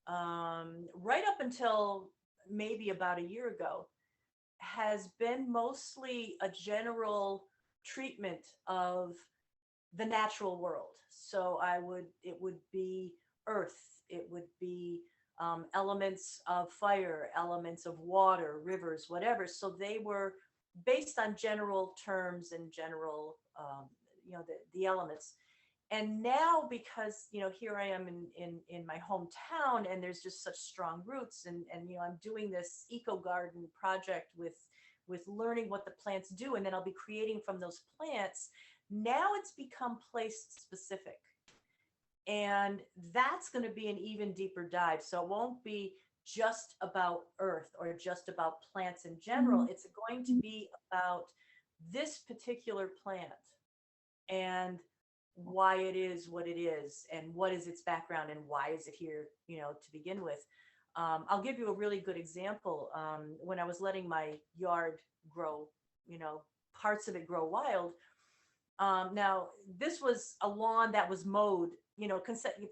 right up until maybe about a year ago, has been mostly a general treatment of the natural world. So it would be earth, it would be elements of fire, elements of water, rivers, whatever. So they were based on general terms and general, the elements. And now, because here I am in my hometown, and there's just such strong roots, and I'm doing this eco garden project with learning what the plants do, and then I'll be creating from those plants. Now it's become place specific, and that's going to be an even deeper dive. So it won't be just about earth or just about plants in general. Mm-hmm. It's going to be about this particular plant and why it is what it is, and what is its background, and why is it here, to begin with. I'll give you a really good example. When I was letting my yard grow, parts of it grow wild. Now, this was a lawn that was mowed,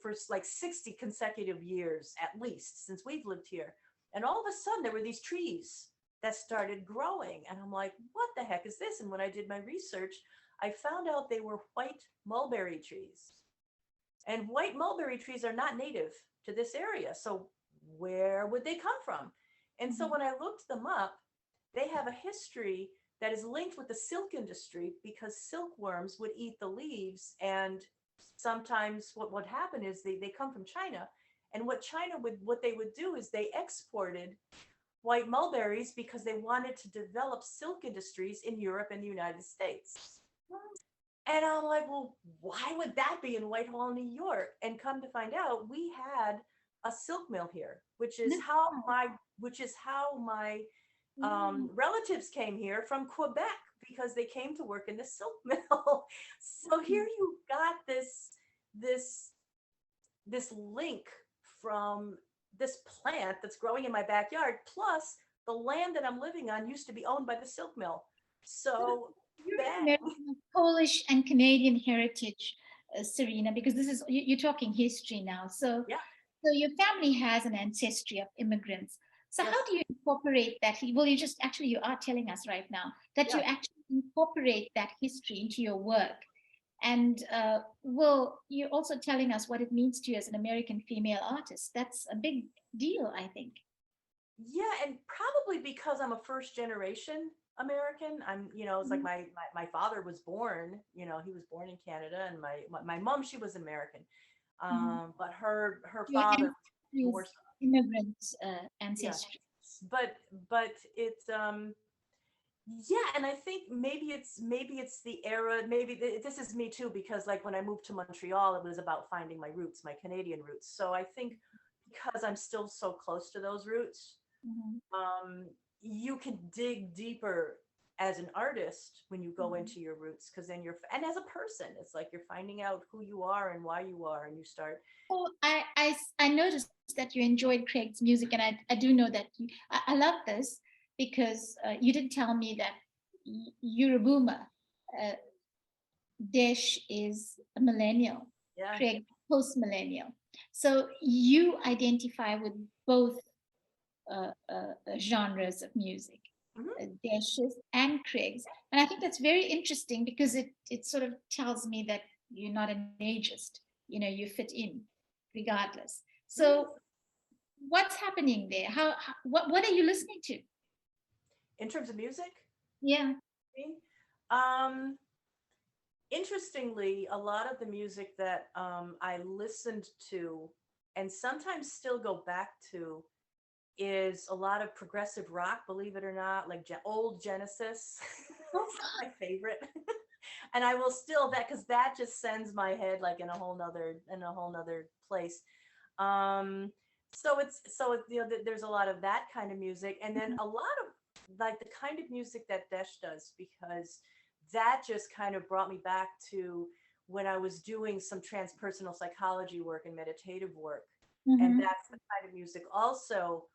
for like 60 consecutive years at least since we've lived here. And all of a sudden, there were these trees that started growing. And I'm like, what the heck is this? And when I did my research, I found out they were white mulberry trees. And white mulberry trees are not native to this area. So where would they come from? And so Mhm. when I looked them up, they have a history that is linked with the silk industry because silkworms would eat the leaves. And sometimes what would happen is they come from China. And what they would do is they exported white mulberries because they wanted to develop silk industries in Europe and the United States. And I'm like, well, why would that be in Whitehall, New York? And come to find out, we had a silk mill here, which is how my Mm. relatives came here from Quebec because they came to work in the silk mill. So here you got this this link from this plant that's growing in my backyard, plus the land that I'm living on used to be owned by the silk mill. So You're an bang. American of Polish and Canadian heritage, Serena, because this is you're talking history now. So, Yeah. so your family has an ancestry of immigrants. So Yes. how do you incorporate that? Well, you just actually you are telling us right now that you Yeah. actually incorporate that history into your work. And well, you're also telling us what it means to you as an American female artist. That's a big deal, I think. Yeah, and probably because I'm a first generation American. It's like Mhm. my father was born, he was born in Canada, and my mom, she was American. Mhm. But her Your father ancestry more is so, immigrant yeah. ancestry. But it's yeah, and I think maybe it's the era, this is me too, because like when I moved to Montreal, it was about finding my roots, my Canadian roots. So I think because I'm still so close to those roots, Mhm. um, you can dig deeper as an artist when you go Mhm. into your roots, because then and as a person, it's like you're finding out who you are and why you are, and you start. Oh, I noticed that you enjoyed Craig's music, and I do know that I love this because you did tell me that you're a boomer. Uh, Desh is a millennial, Yeah. Craig post millennial. So you identify with both genres of music, Hmm. Desh's and Craig's, and I think that's very interesting because it sort of tells me that you're not an ageist. You know, you fit in regardless. So what's happening there? What are you listening to? In terms of music, Yeah. um, interestingly, a lot of the music that I listened to and sometimes still go back to is a lot of progressive rock, believe it or not, like old Genesis. Oh, It's my favorite. And I will still that because that just sends my head like in a whole nother place. Um, there's a lot of that kind of music, and then a lot of like the kind of music that Desh does, because that just kind of brought me back to when I was doing some transpersonal psychology work and meditative work. And mhm. that's the kind of music also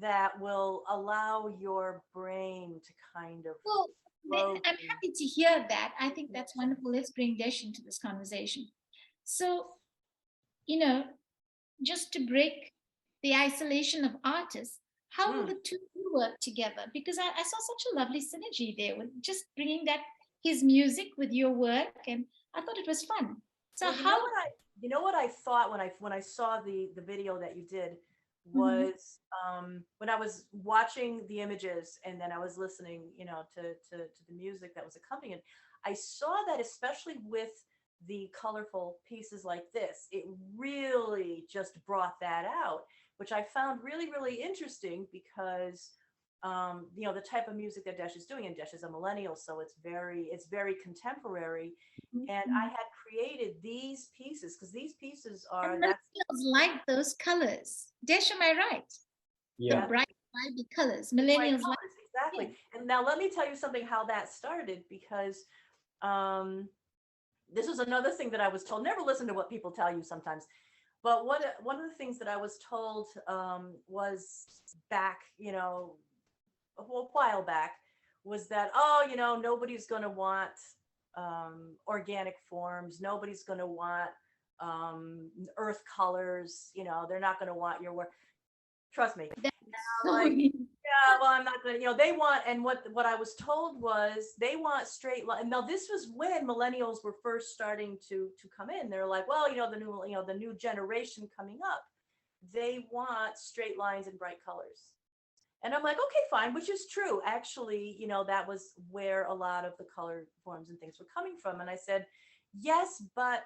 that will allow your brain to kind of Well, flow I'm through happy to hear that. I think that's connections. wonderful. Let's bring Desh into this conversation. So, you know, just to break the isolation of artists, how will Mm. the two work together? Because I saw such a lovely synergy there with just bringing that his music with your work, and I thought it was fun. So Well, how? you know what I thought when I saw the video that you did Mhm. was when I was watching the images and then I was listening, to the music that was accompanying. I saw that especially with the colorful pieces like this, it really just brought that out, which I found really really interesting because the type of music that Desh is doing, and Desh is a millennial, so it's very contemporary. And I Mhm. had created these pieces because these pieces And are that's millennials like those colors. Desh, am I right? The Yeah. yeah, bright, vibrant colors. the bright Millennials like. colors, exactly. Yeah. And now let me tell you something how that started, because um this was another thing that I was told. Never listen to what people tell you sometimes. But one of the things that I was told was back, a while back, was that, oh, nobody's going to want organic forms. Nobody's going to want earth colors. They're not going to want your work. Trust me. That's I'm so like, neat. well, I'm not gonna, they want, and what I was told was they want straight line. Now, this was when millennials were first starting to come in. They're like, well, the new generation coming up, they want straight lines and bright colors. And I'm like, okay, fine, which is true. Actually, that was where a lot of the color forms and things were coming from. And I said, yes, but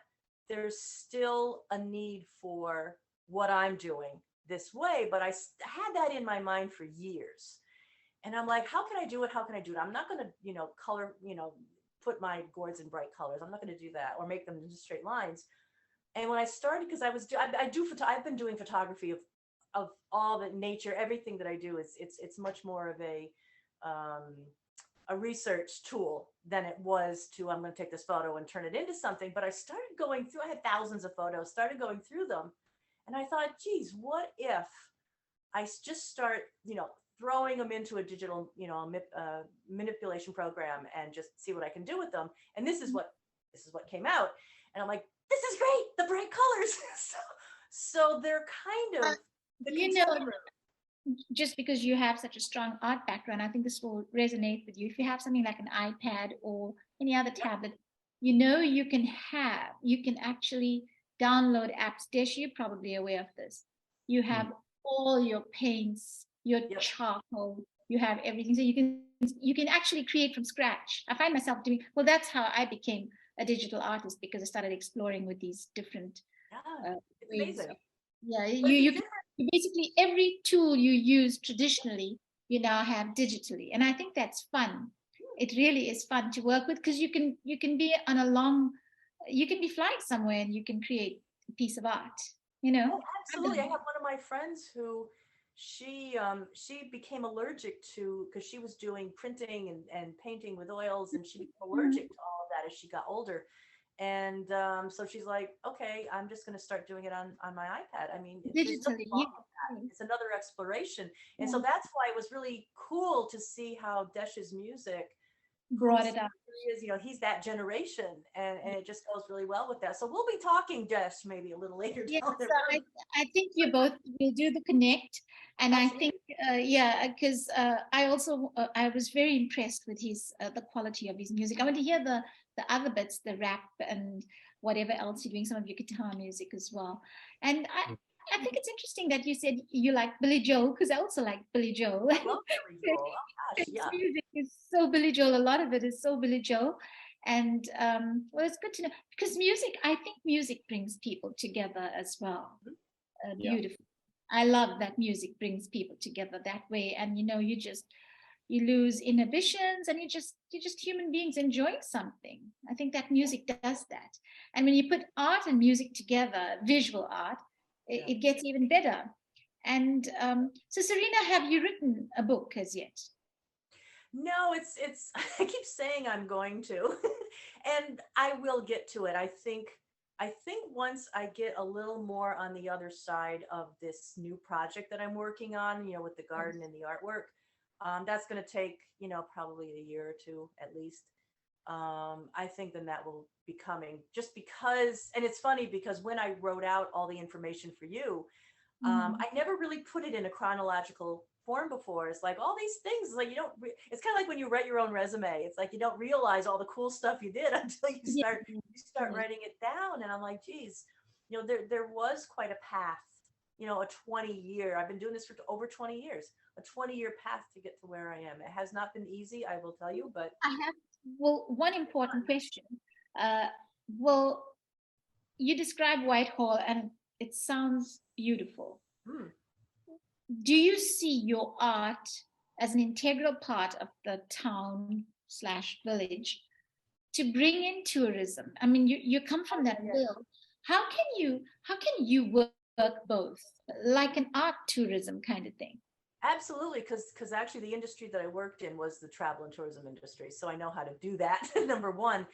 there's still a need for what I'm doing this way. But I had that in my mind for years. And I'm like, how can I do it? How can I do it? I'm not going to, color, put my gourds in bright colors. I'm not going to do that or make them into straight lines. And when I started, because I've been doing photography of all the nature, everything that I do is it's much more of a research tool than it was to, I'm going to take this photo and turn it into something. But I started going through, I had thousands of photos, started going through them. And I thought, geez, what if I just start, throwing them into a digital, manipulation program and just see what I can do with them. And this is what came out. And I'm like, this is great, the bright colors. so they're kind of the just because you have such a strong art background, I think this will resonate with you. If you have something like an iPad or any other tablet, you can actually download apps. Desh, you're probably aware of this. You have all your paints, your charcoal, you have everything. So you can actually create from scratch. I find myself doing, well, that's how I became a digital artist, because I started exploring with these different ways. Amazing. You can basically every tool you use traditionally, you now have digitally. And I think that's fun. It really is fun to work with, because you can be you can be flying somewhere and you can create a piece of art, Oh, absolutely. I have one of my friends who she became allergic to, because she was doing printing and painting with oils, and she became allergic to all of that as she got older. And so she's like, okay, I'm just going to start doing it on my iPad. I mean, digitally. It's another exploration. And so that's why it was really cool to see how Desh's music brought it up. He's that generation, and it just goes really well with that. So we'll be talking, Desh, maybe a little later. Down the road. I think you both will do the connect. And absolutely. I think, because I also, I was very impressed with the quality of his music. I want to hear the other bits, the rap and whatever else you're doing, some of your guitar music as well. And I think it's interesting that you said you like Billy Joel, because I also like Billy Joel. I love Billy Joel. Oh, gosh, yeah. Music is so Billy Joel. A lot of it is so Billy Joel. And well, it's good to know, because I think music brings people together as well. Beautiful. I love that music brings people together that way. And you lose inhibitions, and you're just human beings enjoying something. I think that music does that. And when you put art and music together, visual art, it gets even better. And so Serena, have you written a book as yet? No, it's I keep saying I'm going to, and I will get to it. I think once I get a little more on the other side of this new project that I'm working on, with the garden and the artwork, that's going to take, probably a year or two at least. I think then that will be coming, just because, and it's funny because when I wrote out all the information for you, I never really put it in a chronological form before. It's like all these things, like it's kind of like when you write your own resume. It's like you don't realize all the cool stuff you did until you start writing it down. And I'm like, geez, there was quite a path, a 20-year. I've been doing this for over 20 years. A 20-year path to get to where I am. It has not been easy, I will tell you, but I have one important question. Well, you describe Whitehall and it sounds beautiful. Do you see your art as an integral part of the town/village to bring in tourism? I mean, you come from that world. How can you work both, like an art tourism kind of thing? Absolutely, because actually the industry that I worked in was the travel and tourism industry, so I know how to do that. Number one,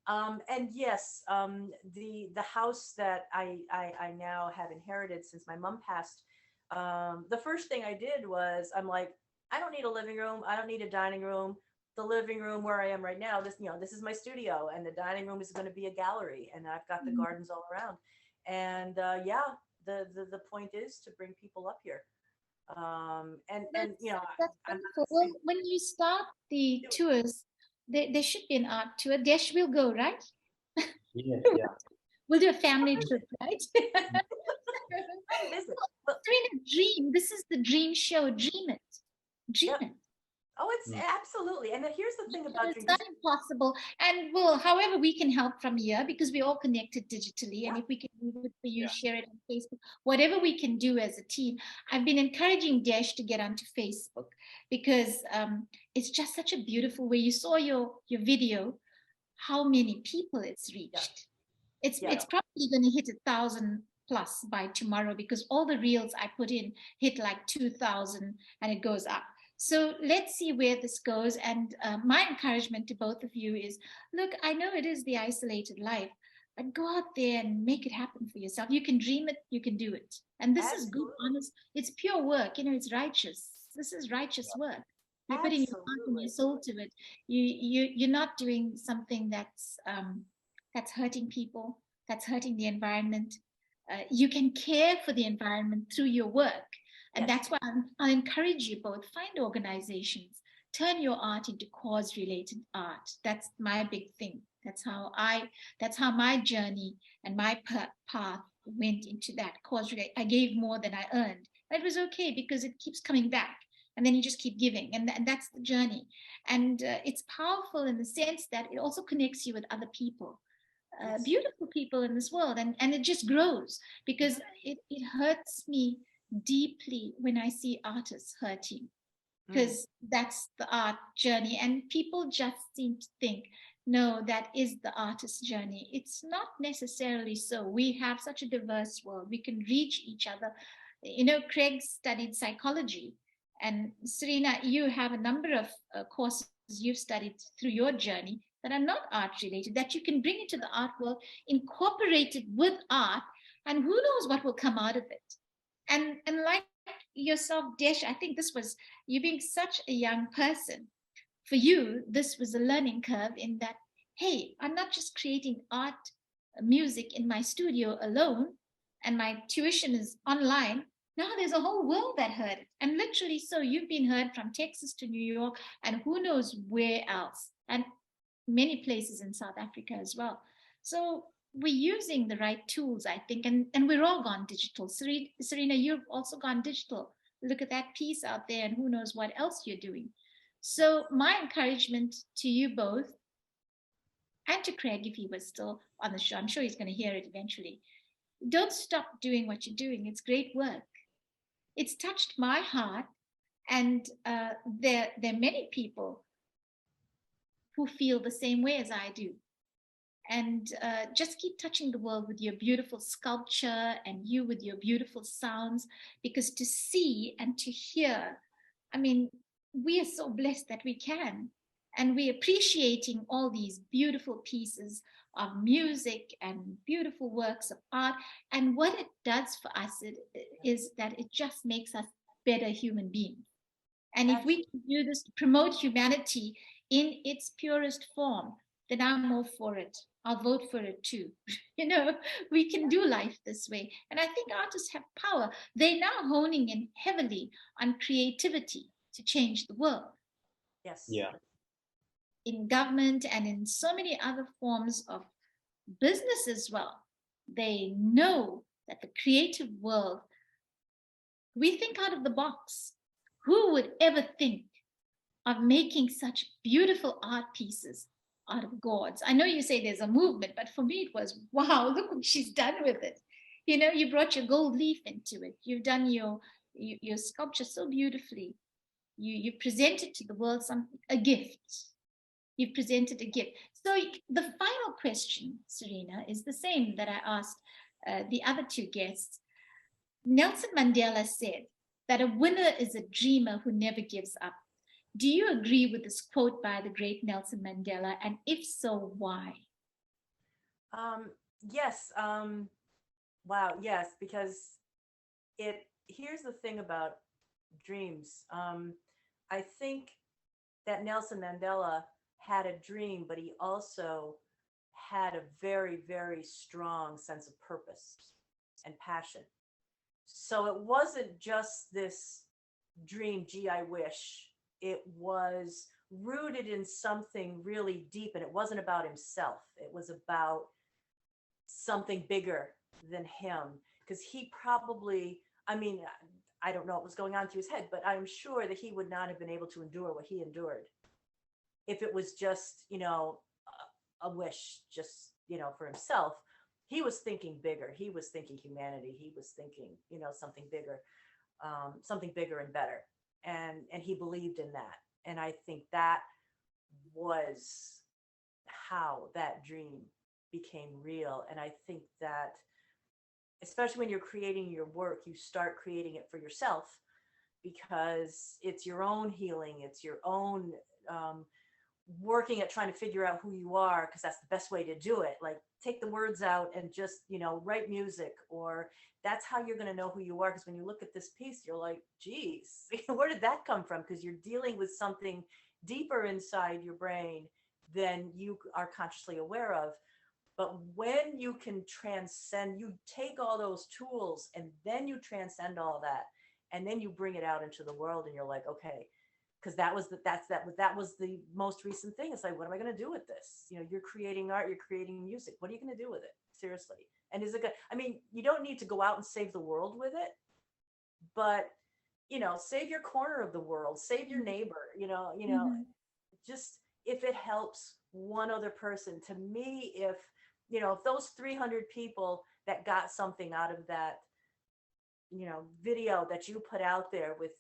and yes, the house that I now have inherited since my mom passed. The first thing I did was, I'm like, I don't need a living room. I don't need a dining room. The living room where I am right now, this is my studio, and the dining room is going to be a gallery, and I've got the gardens all around. And the point is to bring people up here. And you know, That's I'm wonderful. not Well, saying when you start the tours, there should be an art tour. Desh will go, right? Yes, yeah. We'll do a family trip, right? come visit. But Serena, dream. This is the dream show. Dream it. Dream yep. it. Oh, it's Mm. absolutely. And then here's the thing about It's dreams. not impossible. And we'll, however, we can help from here because we're all connected digitally. And Yeah. if we can do it for you, Yeah. share it on Facebook, whatever we can do as a team. I've been encouraging Desh to get onto Facebook because it's just such a beautiful way. You saw your video, how many people it's Yeah. reached. It's Yeah. it's probably going to hit 1,000 plus by tomorrow because all the reels I put in hit like 2,000 and it goes up. So let's see where this goes. And my encouragement to both of you is, look, I know it is the isolated life, but go out there and make it happen for yourself. You can dream it, you can do it. And this is good, Absolutely. honest. It's pure work. You know, it's righteous. This is righteous work. You're putting your heart and your Absolutely. soul to it. You're not doing something that's hurting people, that's hurting the environment. You can care for the environment through your work. And Yes. that's why I'll encourage you both, find organizations, turn your art into cause related art. That's my big thing. That's how my journey and my path went into that cause related. I gave more than I earned. That was okay because it keeps coming back. And then you just keep giving. And that's the journey. And it's powerful in the sense that it also connects you with other people, Yes. beautiful people in this world, and it just grows because it hurts me deeply when I see artists hurting Mm. because that's the art journey and people just seem to think no, that is the artist's journey. It's not necessarily so. We have such a diverse world, we can reach each other. You know, Craig studied psychology, and Serena, you have a number of courses you've studied through your journey that are not art related that you can bring into the art world, incorporate it with art, and who knows what will come out of it. And like yourself, Desh, I think this was you being such a young person. For you, this was a learning curve in that, hey, I'm not just creating art, music in my studio alone, and my tuition is online. Now there's a whole world that heard it. And literally, so you've been heard from Texas to New York and who knows where else, and many places in South Africa as well. So we're using the right tools, I think, and we're all gone digital. Serena, you've also gone digital. Look at that piece out there, and who knows what else you're doing. So my encouragement to you both, and to Craig if he was still on the show, I'm sure he's going to hear it eventually. Don't stop doing what you're doing. It's great work. It's touched my heart, and there are many people who feel the same way as I do. And just keep touching the world with your beautiful sculpture and you with your beautiful sounds, because to see and to hear, I mean, we are so blessed that we can. And we're appreciating all these beautiful pieces of music and beautiful works of art. And what it does for us is that it just makes us better human beings. And if we can do this to promote humanity in its purest form, then I'm all for it. I'll vote for it too. You know, we can do life this way. And I think artists have power. They're now honing in heavily on creativity to change the world. Yes. Yeah. In government and in so many other forms of business as well. They know that the creative world, we think out of the box. Who would ever think of making such beautiful art pieces out of gourds? I know you say there's a movement, but for me it was, wow, look what she's done with it. You know, you brought your gold leaf into it. You've done your sculpture so beautifully. You presented to the world a gift. You presented a gift. So the final question, Serena, is the same that I asked the other two guests. Nelson Mandela said that a winner is a dreamer who never gives up. Do you agree with this quote by the great Nelson Mandela? And if so, why? Yes. Wow. Yes, because here's the thing about dreams. I think that Nelson Mandela had a dream, but he also had a very, very strong sense of purpose and passion. So it wasn't just this dream, gee, I wish, it was rooted in something really deep, and it wasn't about himself. It was about something bigger than him, because he probably, I mean, I don't know what was going on through his head, but I'm sure that he would not have been able to endure what he endured if it was just, a wish, just, for himself. He was thinking bigger. He was thinking humanity. He was thinking, something bigger and better. And he believed in that. And I think that was how that dream became real. And I think that, especially when you're creating your work, you start creating it for yourself, because it's your own healing. It's your own working at trying to figure out who you are, because that's the best way to do it. Like, take the words out and just, write music, or that's how you're going to know who you are. Because when you look at this piece, you're like, geez, where did that come from? Because you're dealing with something deeper inside your brain than you are consciously aware of. But when you can transcend, you take all those tools and then you transcend all that, and then you bring it out into the world, and you're like, okay, because that was the most recent thing. It's like, what am I going to do with this? You're creating art, you're creating music. What are you going to do with it? Seriously. And is it good? I mean, you don't need to go out and save the world with it, but save your corner of the world, save your neighbor, Mhm. just if it helps one other person. To me, if those 300 people that got something out of that, video that you put out there with,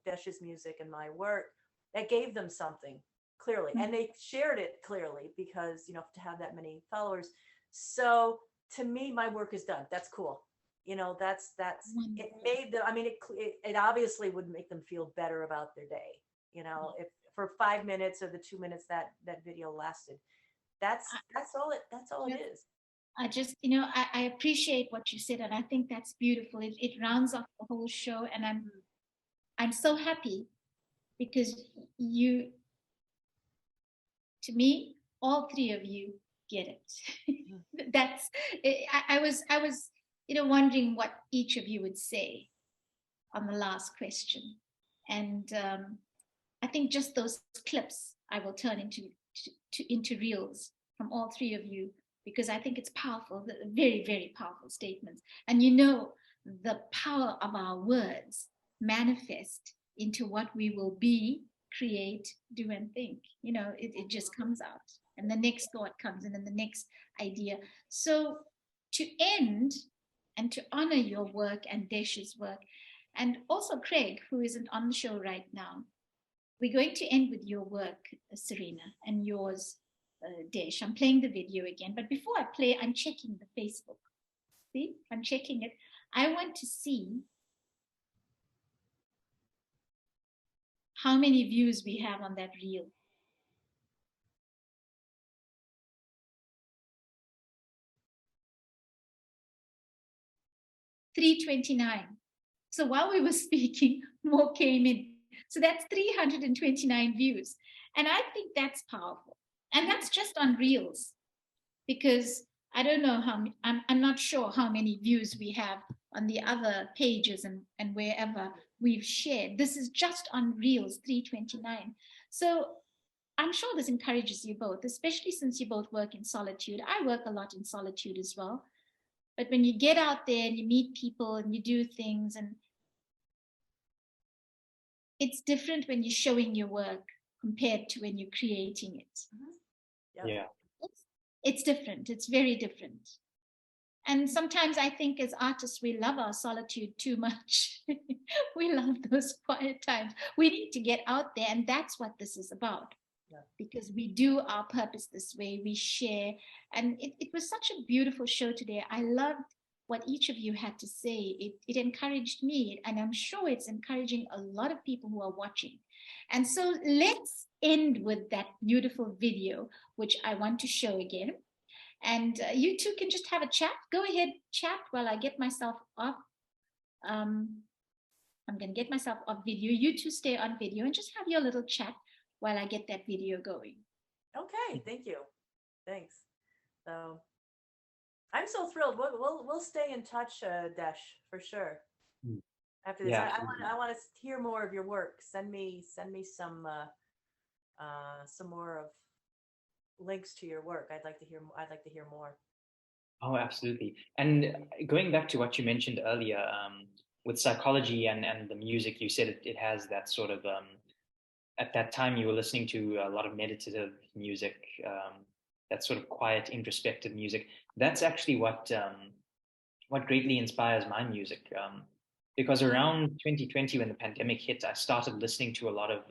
Desh's music and my work, that gave them something clearly. And they shared it clearly, because, to have that many followers. So to me, my work is done. That's cool. That's it. Wonderful. Made them, I mean, it obviously would make them feel better about their day, if for 5 minutes or the 2 minutes that video lasted. That's all it is. I just, I appreciate what you said, and I think that's beautiful. It rounds off the whole show, and I'm so happy because you, to me, all three of you get it. That's, I was, wondering what each of you would say on the last question, and I think just those clips I will turn into reels from all three of you, because I think it's powerful, very, very powerful statements. And the power of our words manifest into what we will be, create, do, and think. It just comes out. And the next thought comes in, and the next idea. So to end and to honor your work and Desh's work, and also Craig, who isn't on the show right now, we're going to end with your work, Serena, and yours, Desh. I'm playing the video again, but before I play, I'm checking the Facebook. See, I'm checking it. I want to see how many views we have on that reel. $329. So while we were speaking, more came in. So that's 329 views. And I think that's powerful. And that's just on Reels, because I don't know I'm not sure how many views we have on the other pages and wherever we've shared. This is just on Reels, 329. So I'm sure this encourages you both, especially since you both work in solitude. I work a lot in solitude as well. But when you get out there and you meet people and you do things, and it's different when you're showing your work compared to when you're creating it. Yep. Yeah. It's different. It's very different. And sometimes I think as artists, we love our solitude too much. We love those quiet times. We need to get out there. And that's what this is about. Yeah. Because we do our purpose this way, we share. And it was such a beautiful show today. I loved what each of you had to say. It encouraged me, and I'm sure it's encouraging a lot of people who are watching. And so let's end with that beautiful video, which I want to show again. And you two can just have a chat. Go ahead, chat while I get myself off. I'm going to get myself off video. You two stay on video and just have your little chat while I get that video going. Okay, thank you. Thanks. So I'm so thrilled. We'll stay in touch, Desh, for sure. After this, Yeah. I want to hear more of your work. Send me some more of links to your work. I'd like to hear more. Oh, absolutely. And going back to what you mentioned earlier, with psychology and the music, you said it has that sort of, at that time you were listening to a lot of meditative music, that sort of quiet, introspective music. That's actually what greatly inspires my music. Because around 2020, when the pandemic hit, I started listening to a lot of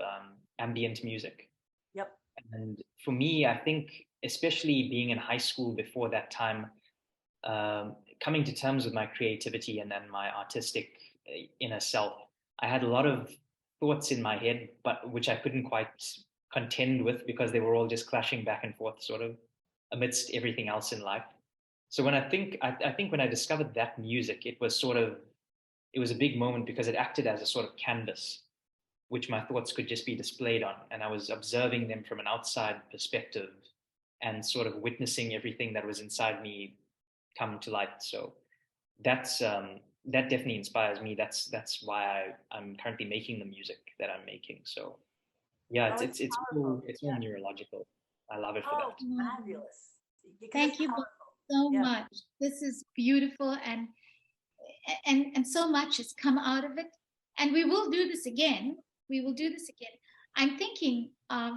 ambient music. Yep. And for me, I think, especially being in high school before that time, coming to terms with my creativity and then my artistic inner self, I had a lot of thoughts in my head, but which I couldn't quite contend with because they were all just clashing back and forth, sort of amidst everything else in life. So when I think when I discovered that music, it was it was a big moment because it acted as a sort of canvas, which my thoughts could just be displayed on, and I was observing them from an outside perspective and sort of witnessing everything that was inside me come to light. So that definitely inspires me. That's why I'm currently making the music that I'm making. So yeah, Oh, it's powerful. it's all neurological. I love it for Oh, that. fabulous. Because Thank it's you both powerful. so Yeah. much. This is beautiful, and so much has come out of it. And we will do this again. We will do this again. I'm thinking of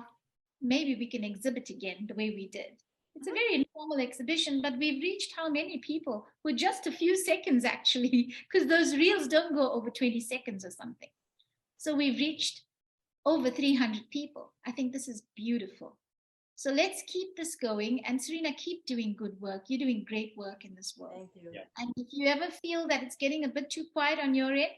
maybe we can exhibit again the way we did. It's a very informal exhibition, but we've reached how many people with just a few seconds, actually, because those reels don't go over 20 seconds or something. So we've reached over 300 people. I think this is beautiful. So let's keep this going. And Serena, keep doing good work. You're doing great work in this world. Thank you. Yeah. And if you ever feel that it's getting a bit too quiet on your end,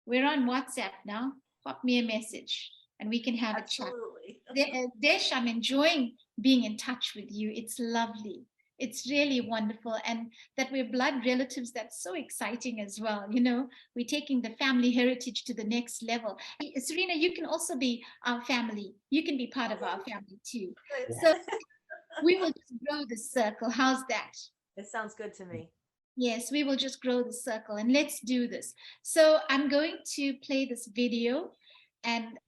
we're on WhatsApp now. Pop me a message and we can have Absolutely. a chat. Desh, I'm enjoying being in touch with you. It's lovely. It's really wonderful. And that we're blood relatives, that's so exciting as well. You know, we're taking the family heritage to the next level. Serena, you can also be our family. You can be part of our family too. Good. So we will just grow the circle. How's that? It sounds good to me. Yes, we will just grow the circle and let's do this. So I'm going to play this video and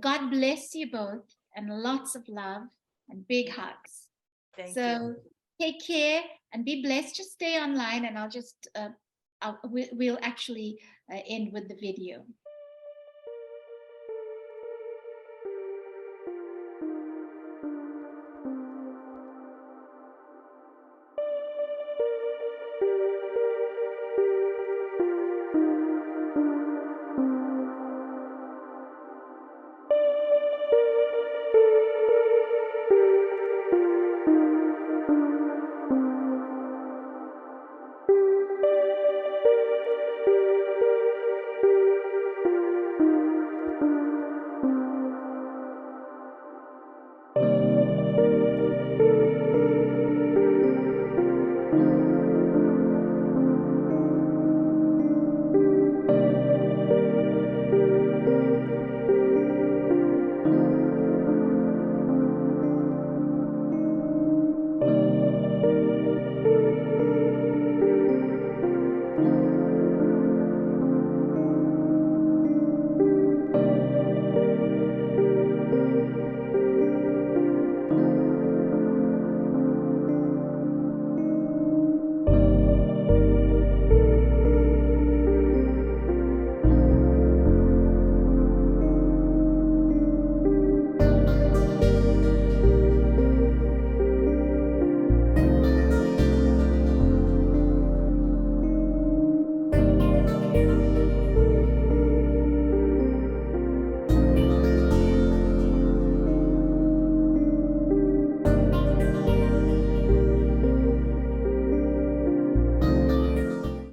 God bless you both and lots of love and big hugs. Thank So you. take care and be blessed. Just stay online and we'll actually end with the video.